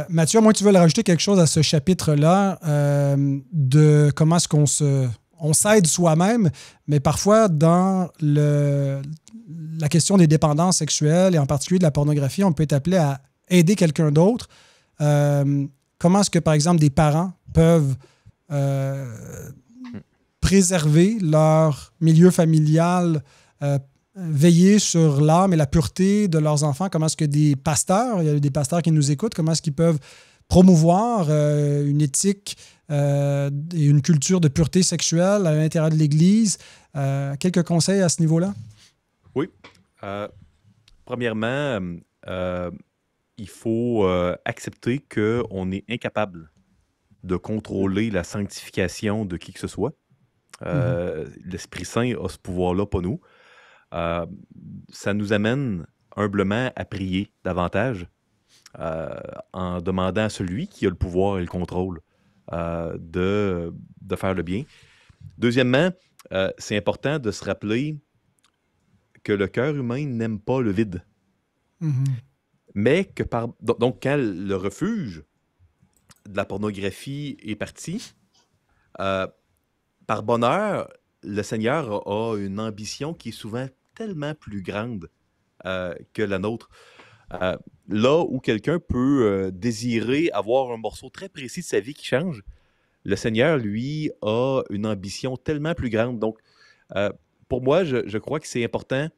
Mathieu, à moins que tu veuilles rajouter quelque chose à ce chapitre-là de comment est-ce qu'on s'aide soi-même, mais parfois dans la question des dépendances sexuelles et en particulier de la pornographie, on peut être appelé à aider quelqu'un d'autre. Comment est-ce que, par exemple, des parents peuvent préserver leur milieu familial, veiller sur l'âme et la pureté de leurs enfants? Comment est-ce que des pasteurs, il y a des pasteurs qui nous écoutent, comment est-ce qu'ils peuvent promouvoir une éthique et une culture de pureté sexuelle à l'intérieur de l'Église? Quelques conseils à ce niveau-là? Oui. Premièrement, il faut accepter qu'on est incapable de contrôler la sanctification de qui que ce soit. L'Esprit Saint a ce pouvoir-là, pas nous. Ça nous amène humblement à prier davantage en demandant à celui qui a le pouvoir et le contrôle de faire le bien. Deuxièmement, c'est important de se rappeler que le cœur humain n'aime pas le vide. Mais que donc quand le refuge de la pornographie est parti, par bonheur, le Seigneur a une ambition qui est souvent tellement plus grande que la nôtre. Là où quelqu'un peut désirer avoir un morceau très précis de sa vie qui change, le Seigneur, lui, a une ambition tellement plus grande. Donc, pour moi, je crois que c'est important,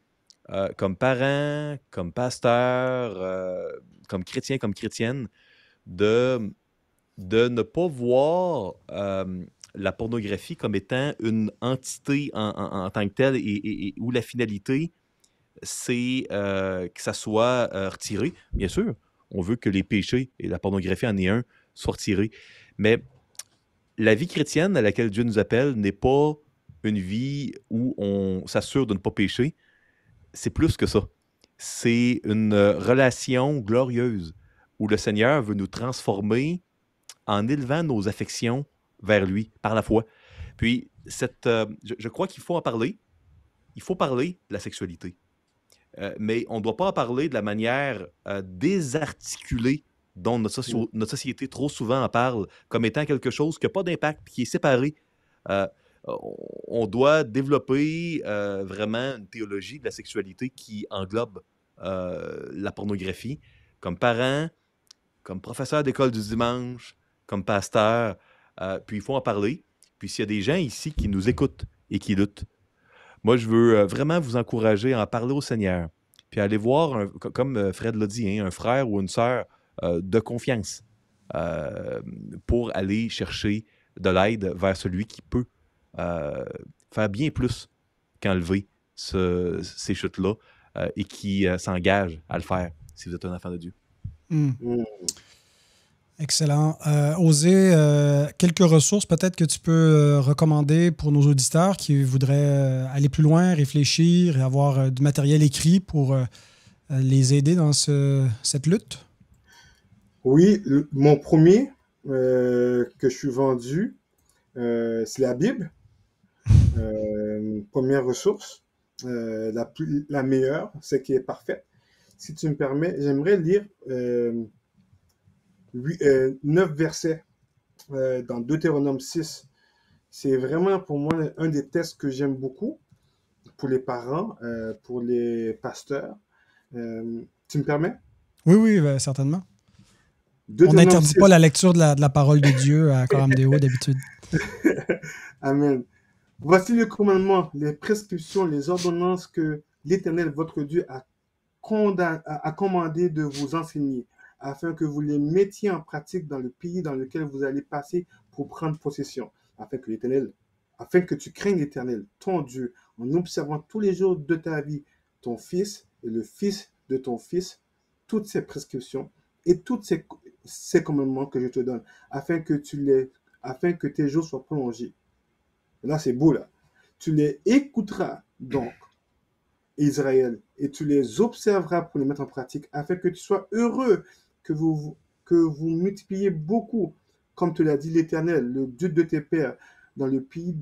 comme parent, comme pasteur, comme chrétien, comme chrétienne, de ne pas voir la pornographie comme étant une entité en tant que telle et où la finalité, c'est que ça soit retiré. Bien sûr, on veut que les péchés, et la pornographie en est un, soient retirés. Mais la vie chrétienne à laquelle Dieu nous appelle n'est pas une vie où on s'assure de ne pas pécher. C'est plus que ça. C'est une relation glorieuse où le Seigneur veut nous transformer en élevant nos affections vers lui, par la foi. Puis, je crois qu'il faut en parler. Il faut parler de la sexualité. Mais on ne doit pas en parler de la manière désarticulée dont notre société trop souvent en parle, comme étant quelque chose qui n'a pas d'impact, qui est séparé. On doit développer vraiment une théologie de la sexualité qui englobe la pornographie. Comme parent, comme professeur d'école du dimanche, comme pasteur, puis il faut en parler. Puis s'il y a des gens ici qui nous écoutent et qui luttent, moi, je veux vraiment vous encourager à en parler au Seigneur, puis à aller voir, comme Fred l'a dit, un frère ou une sœur de confiance pour aller chercher de l'aide vers celui qui peut faire bien plus qu'enlever ces chutes-là et qui s'engage à le faire si vous êtes un enfant de Dieu. Excellent. Osée, quelques ressources peut-être que tu peux recommander pour nos auditeurs qui voudraient aller plus loin, réfléchir et avoir du matériel écrit pour les aider dans cette lutte? Oui, mon premier que je suis vendu, c'est la Bible. Première ressource, la meilleure, celle qui est parfaite. Si tu me permets, j'aimerais lire 9 versets dans Deutéronome 6. C'est vraiment pour moi un des textes que j'aime beaucoup pour les parents, pour les pasteurs. Tu me permets? Oui, certainement. On n'interdit pas la lecture de la parole de Dieu à Coram Deo d'habitude. Amen. Voici le commandement, les prescriptions, les ordonnances que l'Éternel, votre Dieu, a commandé de vous enseigner, afin que vous les mettiez en pratique dans le pays dans lequel vous allez passer pour prendre possession, afin que tu craignes l'Éternel, ton Dieu, en observant tous les jours de ta vie ton fils et le fils de ton fils, toutes ces prescriptions et tous ces commandements que je te donne, afin que tes jours soient prolongés. Là, c'est beau, là. Tu les écouteras donc, Israël, et tu les observeras pour les mettre en pratique, afin que tu sois heureux, que vous multipliez beaucoup, comme te l'a dit l'Éternel, le Dieu de tes pères, dans le pays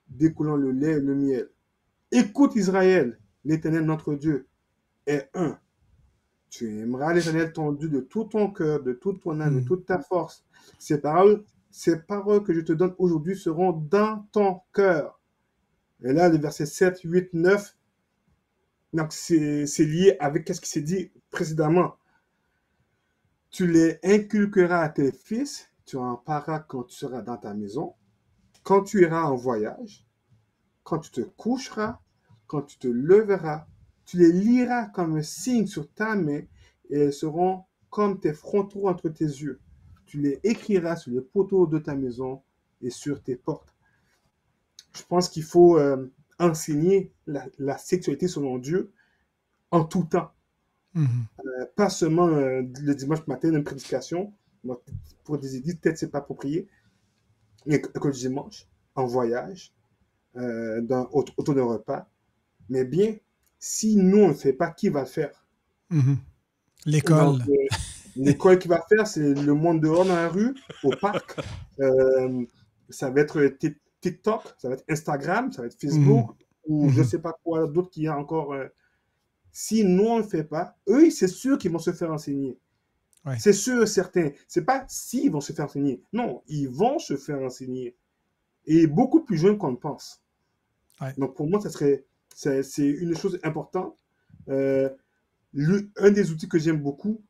découlant le lait et le miel. Écoute Israël, l'Éternel notre Dieu est un. Tu aimeras l'Éternel ton Dieu de tout ton cœur, de toute ton âme, de toute ta force. Ces paroles que je te donne aujourd'hui seront dans ton cœur. Et là, le verset 7, 8, 9, donc c'est lié avec ce qui s'est dit précédemment. Tu les inculqueras à tes fils, tu en parleras quand tu seras dans ta maison, quand tu iras en voyage, quand tu te coucheras, quand tu te leveras, tu les liras comme un signe sur ta main et elles seront comme tes frontaux entre tes yeux. Tu les écriras sur les poteaux de ta maison et sur tes portes. Je pense qu'il faut enseigner la sexualité selon Dieu en tout temps. Pas seulement le dimanche matin, une prédication, pour des églises, peut-être c'est pas approprié, mais que le dimanche, en voyage, autour d'un repas. Mais bien, si nous, on ne le fait pas, qui va le faire? L'école. Donc, l'école qui va faire, c'est le monde dehors dans la rue, au parc. Ça va être TikTok, ça va être Instagram, ça va être Facebook, ou je ne sais pas quoi d'autre qu'il y a encore. Si nous, on ne le fait pas, eux, c'est sûr qu'ils vont se faire enseigner. Ouais. C'est sûr, certain. C'est pas s'ils vont se faire enseigner. Non, ils vont se faire enseigner. Et beaucoup plus jeunes qu'on le pense. Ouais. Donc, pour moi, c'est une chose importante. Un des outils que j'aime beaucoup.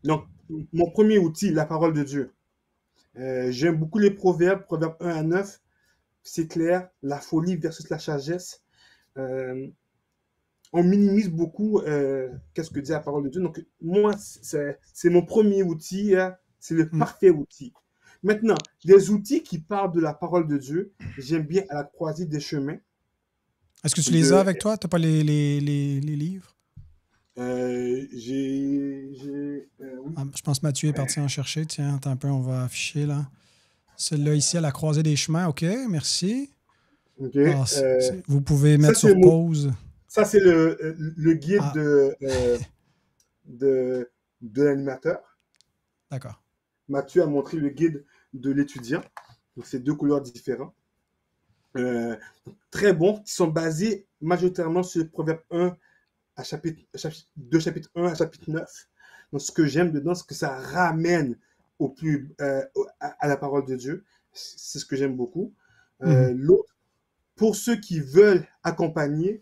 Donc, mon premier outil, la parole de Dieu. J'aime beaucoup les proverbes 1 à 9. C'est clair, la folie versus la sagesse. On minimise beaucoup qu'est-ce que dit la parole de Dieu. Donc, moi, c'est mon premier outil. C'est le parfait outil. Maintenant, les outils qui parlent de la parole de Dieu, j'aime bien à la croisée des chemins. Est-ce que tu les as avec toi? Tu n'as pas les livres? Oui. Je pense que Mathieu est parti en chercher. Tiens, attends un peu, on va afficher là. Celui-là ici à la croisée des chemins. OK, merci. OK. Vous pouvez mettre sur pause. Ça, c'est le guide de l'animateur. D'accord. Mathieu a montré le guide de l'étudiant. Donc, c'est 2 couleurs différentes. Très bons, qui sont basés majoritairement sur Proverbe 1 à chapitre 1 à chapitre 9. Donc, ce que j'aime dedans, c'est que ça ramène à la parole de Dieu. C'est ce que j'aime beaucoup. L'autre, pour ceux qui veulent accompagner,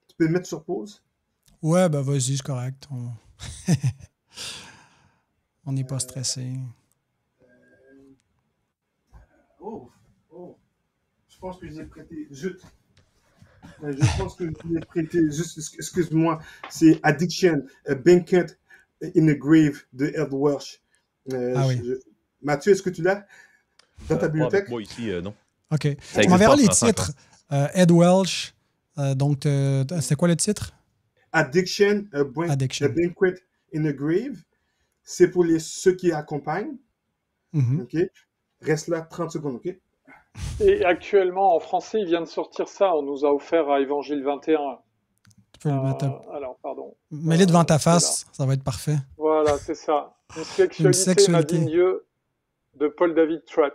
tu peux le mettre sur pause? Ouais, ben vas-y, c'est correct. On n'est pas stressé. Je pense que je l'ai prêté. Je pense que je l'ai prêté. Excuse-moi. C'est Addiction, a Banquet in a Grave de Ed Welch. Oui. Mathieu, est-ce que tu l'as dans ta bibliothèque? Moi ici, non. OK. On verra les titres. Ed Welch. Donc, c'est quoi le titre? Addiction, a Banquet in a Grave. C'est pour ceux qui accompagnent. OK? Reste là 30 secondes, OK? Et actuellement, en français, il vient de sortir ça. On nous a offert à Évangile 21. Tu peux le mettre alors, pardon. Mets-les devant ta face, ça va être parfait. Voilà, c'est ça. Une sexualité madigne de Paul David Tripp.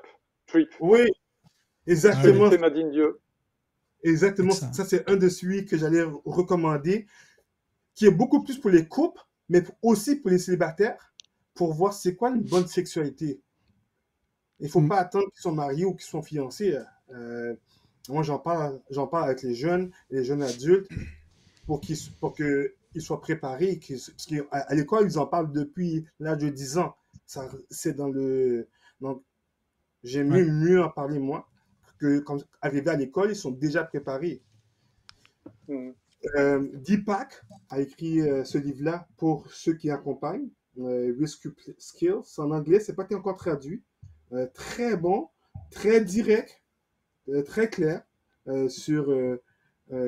Oui, exactement. Madigne Dieu. Exactement. Ça, c'est un de celui que j'allais recommander, qui est beaucoup plus pour les couples, mais aussi pour les célibataires, pour voir c'est quoi une bonne sexualité. Il ne faut pas attendre qu'ils soient mariés ou qu'ils soient fiancés. Moi, j'en parle avec les jeunes adultes pour qu'ils soient préparés. Parce qu'à l'école, ils en parlent depuis l'âge de 10 ans. C'est dans le... Donc, j'aime mieux en parler, moi, que quand arrivé à l'école, ils sont déjà préparés. Deepak a écrit ce livre-là pour ceux qui accompagnent. Rescue Skills. En anglais, c'est pas encore traduit. Très bon, très direct, très clair sur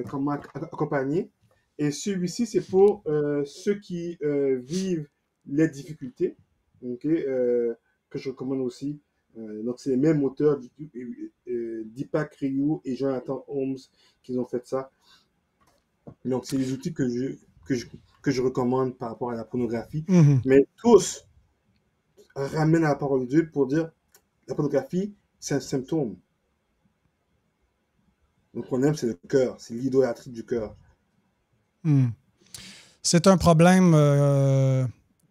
comment accompagner. Et celui-ci, c'est pour ceux qui vivent les difficultés, okay, que je recommande aussi. Donc, c'est les mêmes auteurs, Deepak Ryu et Jonathan Holmes, qui ont fait ça. Donc, c'est des outils que je recommande par rapport à la pornographie. Mais tous ramènent à la parole de Dieu pour dire la pornographie, c'est un symptôme. Le problème, c'est le cœur, c'est l'idolâtrie du cœur. C'est un problème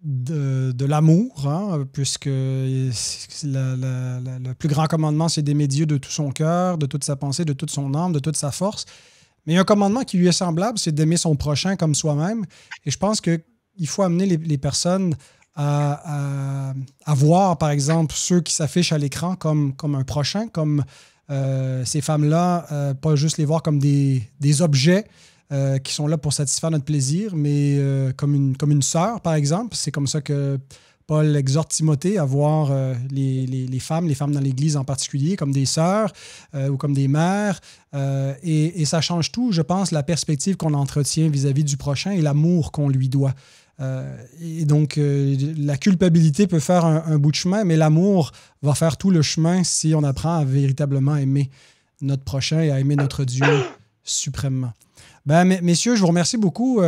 de l'amour, hein, puisque le plus grand commandement, c'est d'aimer Dieu de tout son cœur, de toute sa pensée, de toute son âme, de toute sa force. Mais il y a un commandement qui lui est semblable, c'est d'aimer son prochain comme soi-même. Et je pense qu'il faut amener les personnes à voir, par exemple, ceux qui s'affichent à l'écran comme un prochain, comme ces femmes-là, pas juste les voir comme des objets qui sont là pour satisfaire notre plaisir, mais comme une sœur, par exemple. C'est comme ça que Paul exhorte Timothée à voir les femmes dans l'Église en particulier, comme des sœurs ou comme des mères. Et ça change tout, je pense, la perspective qu'on entretient vis-à-vis du prochain et l'amour qu'on lui doit. Et donc, la culpabilité peut faire un bout de chemin, mais l'amour va faire tout le chemin si on apprend à véritablement aimer notre prochain et à aimer notre Dieu suprêmement. Ben, messieurs, je vous remercie beaucoup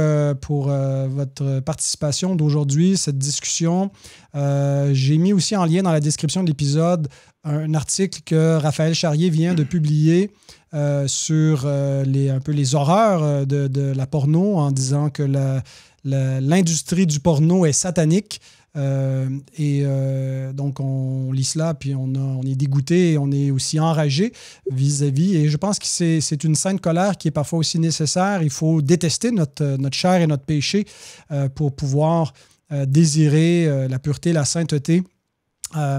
pour votre participation d'aujourd'hui, cette discussion. J'ai mis aussi en lien dans la description de l'épisode un article que Raphaël Charrier vient de publier sur un peu les horreurs de la porno, en disant que l'industrie du porno est satanique. Donc, on lit cela, puis on est dégoûté et on est aussi enragé vis-à-vis. Et je pense que c'est une sainte colère qui est parfois aussi nécessaire. Il faut détester notre chair et notre péché pour pouvoir désirer la pureté, la sainteté.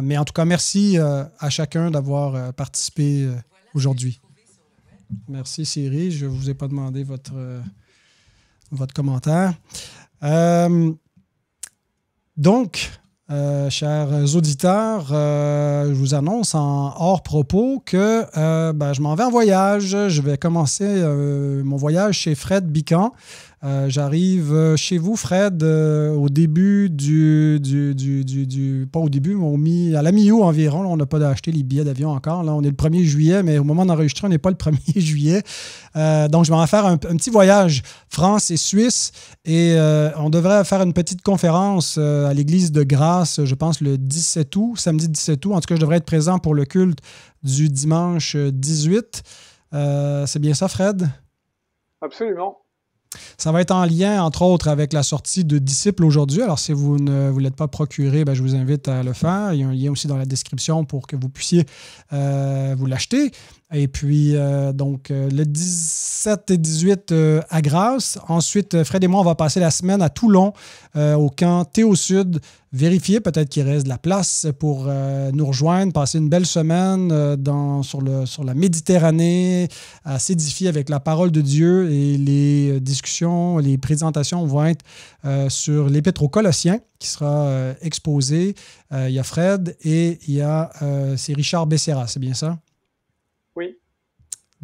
Mais en tout cas, merci à chacun d'avoir participé aujourd'hui. Merci, Siri. Je ne vous ai pas demandé votre commentaire. Donc, chers auditeurs, je vous annonce en hors propos que je m'en vais en voyage. Je vais commencer mon voyage chez Fred Bican. J'arrive chez vous, Fred, au début pas au début, mais à la mi-août environ. Là, on n'a pas acheté les billets d'avion encore. Là, on est le 1er juillet, mais au moment d'enregistrer, on n'est pas le 1er juillet. Donc, je vais en faire un petit voyage France et Suisse. Et on devrait faire une petite conférence à l'Église de Grâce, je pense, le 17 août, samedi 17 août. En tout cas, je devrais être présent pour le culte du dimanche 18. C'est bien ça, Fred? Absolument. Ça va être en lien, entre autres, avec la sortie de Disciples aujourd'hui. Alors, si vous ne vous l'êtes pas procuré, je vous invite à le faire. Il y a un lien aussi dans la description pour que vous puissiez vous l'acheter. Et puis, le 17 et 18 à Grasse. Ensuite, Fred et moi, on va passer la semaine à Toulon, au camp Théo Sud. Vérifier peut-être qu'il reste de la place pour nous rejoindre, passer une belle semaine sur la Méditerranée, à s'édifier avec la parole de Dieu. Et les discussions, les présentations vont être sur l'Épître aux Colossiens, qui sera exposé. Il y a Fred et c'est Richard Becerra, c'est bien ça? Oui.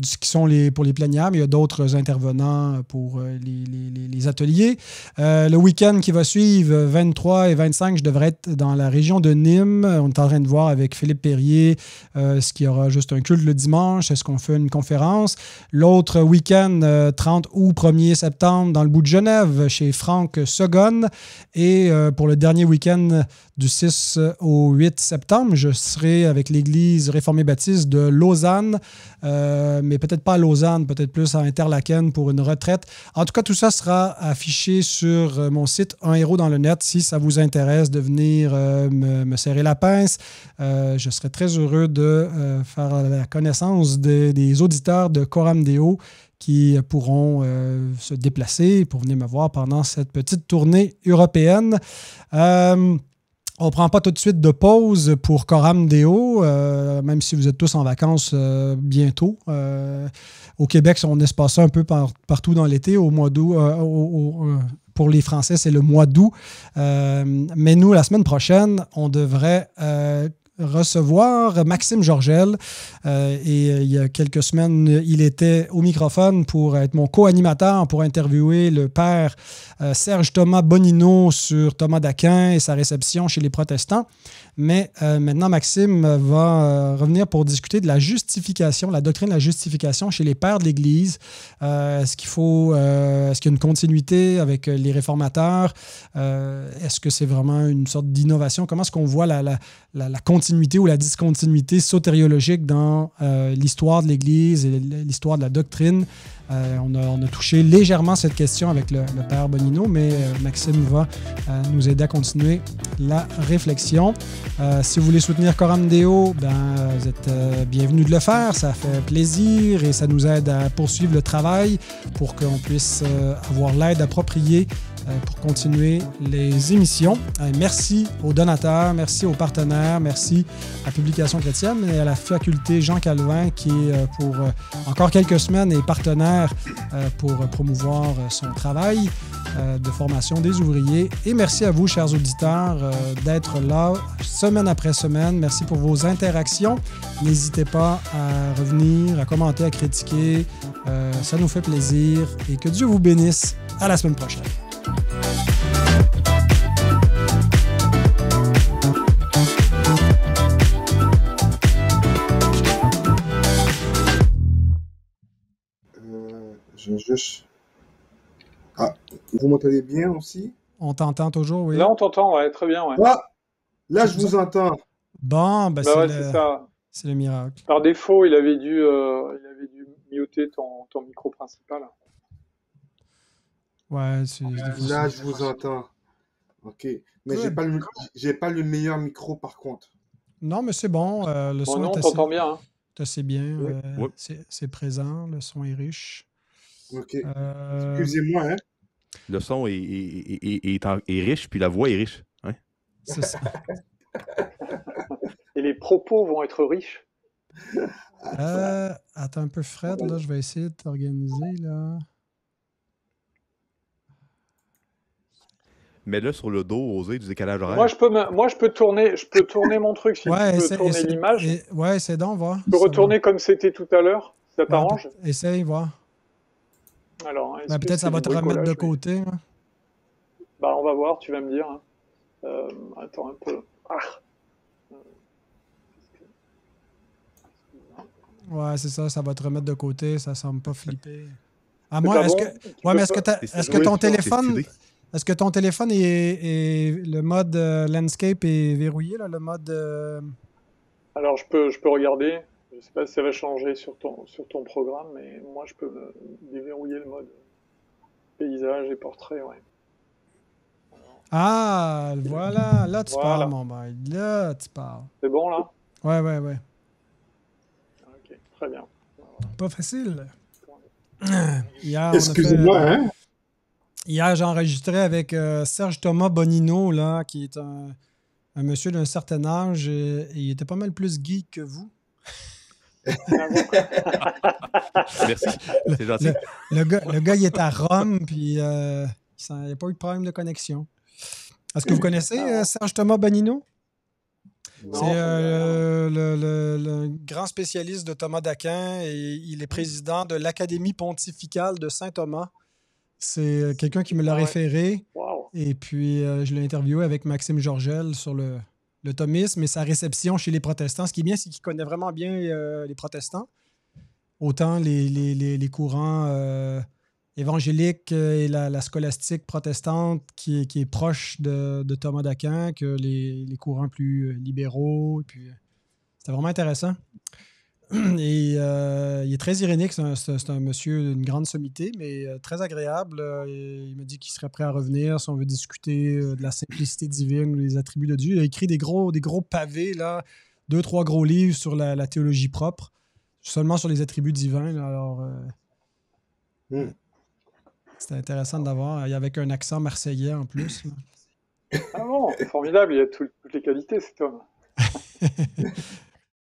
Qui sont pour les plénières, mais il y a d'autres intervenants pour les ateliers. Le week-end qui va suivre, 23 et 25, je devrais être dans la région de Nîmes. On est en train de voir avec Philippe Perrier est-ce qu'il y aura juste un culte le dimanche, est-ce qu'on fait une conférence. L'autre week-end, 30 août, 1er septembre, dans le bout de Genève, chez Franck Segonne. Et pour le dernier week-end du 6 au 8 septembre, je serai avec l'Église réformée baptiste de Lausanne, mais peut-être pas à Lausanne, peut-être plus à Interlaken pour une retraite. En tout cas, tout ça sera affiché sur mon site Un héros dans le net. Si ça vous intéresse de venir me serrer la pince, je serai très heureux de faire la connaissance des auditeurs de Coram Deo qui pourront se déplacer pour venir me voir pendant cette petite tournée européenne. On ne prend pas tout de suite de pause pour Coram Deo, même si vous êtes tous en vacances bientôt. Au Québec, on laisse passer un peu partout dans l'été, au mois d'août, pour les Français, c'est le mois d'août. Mais nous, la semaine prochaine, on devrait recevoir Maxime Georgel. Et il y a quelques semaines, il était au microphone pour être mon co-animateur pour interviewer le père Serge Thomas Bonino sur Thomas d'Aquin et sa réception chez les protestants. Mais maintenant, Maxime va revenir pour discuter de la justification, la doctrine de la justification chez les pères de l'Église. Est-ce qu'il y a une continuité avec les réformateurs? Est-ce que c'est vraiment une sorte d'innovation? Comment est-ce qu'on voit la continuité ou la discontinuité sotériologique dans l'histoire de l'Église et l'histoire de la doctrine? On a touché légèrement cette question avec le père Bonino, mais Maxime va nous aider à continuer la réflexion. Si vous voulez soutenir Coram Deo, vous êtes bienvenus de le faire. Ça fait plaisir et ça nous aide à poursuivre le travail pour qu'on puisse avoir l'aide appropriée pour continuer les émissions. Merci aux donateurs, merci aux partenaires, merci à Publications chrétiennes et à la faculté Jean Calvin qui, pour encore quelques semaines, est partenaire pour promouvoir son travail de formation des ouvriers. Et merci à vous, chers auditeurs, d'être là semaine après semaine. Merci pour vos interactions. N'hésitez pas à revenir, à commenter, à critiquer. Ça nous fait plaisir et que Dieu vous bénisse. À la semaine prochaine. Ah, vous m'entendez bien aussi? On t'entend toujours, oui. Là, on t'entend, ouais, très bien. Ouais. Ah, là, je vous entends. Bon, ouais, c'est ça. C'est le miracle. Par défaut, il avait dû muter ton micro principal. Ouais, là, je vous entends. OK. Mais j'ai pas le meilleur micro, par contre. Non, mais c'est bon. Le son non, est t'entends bien. Hein. assez bien. Oui. C'est présent. Le son est riche. OK. Excusez-moi, hein. Le son est riche, puis la voix est riche. Hein? C'est ça. Et les propos vont être riches. Attends un peu, Fred. Là, je vais essayer de t'organiser, là. Mets-le sur le dos, osé du décalage horaire. Moi, je peux tourner mon truc si tu peux tourner l'image. Ouais, c'est donc, voir. Tu peux retourner comme c'était tout à l'heure. Ça t'arrange? Essaye, voir. Alors, peut-être ça va te remettre de côté. Hein. On va voir, tu vas me dire. Attends un peu. Ouais, c'est ça, ça va te remettre de côté, ça semble pas flipper. À moi, est-ce que ton téléphone est le mode landscape est verrouillé, là, le mode Alors je peux regarder. Je sais pas si ça va changer sur ton programme, mais moi je peux me déverrouiller le mode paysage et portrait, ouais. Ah, voilà, là tu parles, mon boy. Là tu parles. C'est bon là? Ouais. Ok, très bien. Pas facile. Excusez-moi, hein? Hier, j'ai enregistré avec Serge Thomas Bonino, là, qui est un monsieur d'un certain âge, et il était pas mal plus geek que vous. Merci, c'est gentil. Le gars, il est à Rome, puis il n'y a pas eu de problème de connexion. Est-ce que vous connaissez Serge Thomas Bonino? C'est le grand spécialiste de Thomas d'Aquin et il est président de l'Académie pontificale de Saint-Thomas. C'est quelqu'un qui me l'a référé. Wow. Et puis, je l'ai interviewé avec Maxime Georgel sur le thomisme et sa réception chez les protestants. Ce qui est bien, c'est qu'il connaît vraiment bien les protestants. Autant les courants évangéliques et la scolastique protestante qui est proche de Thomas d'Aquin que les courants plus libéraux. Et puis, c'était vraiment intéressant. Et il est très irénique, c'est un monsieur d'une grande sommité, mais très agréable. Il me dit qu'il serait prêt à revenir si on veut discuter de la simplicité divine, des attributs de Dieu. Il a écrit des gros pavés, là, 2-3 gros livres sur la théologie propre, seulement sur les attributs divins. Là, alors, c'était intéressant de l'avoir. Il y avait un accent marseillais en plus. Là. Ah bon, formidable, il y a toutes les qualités cet homme.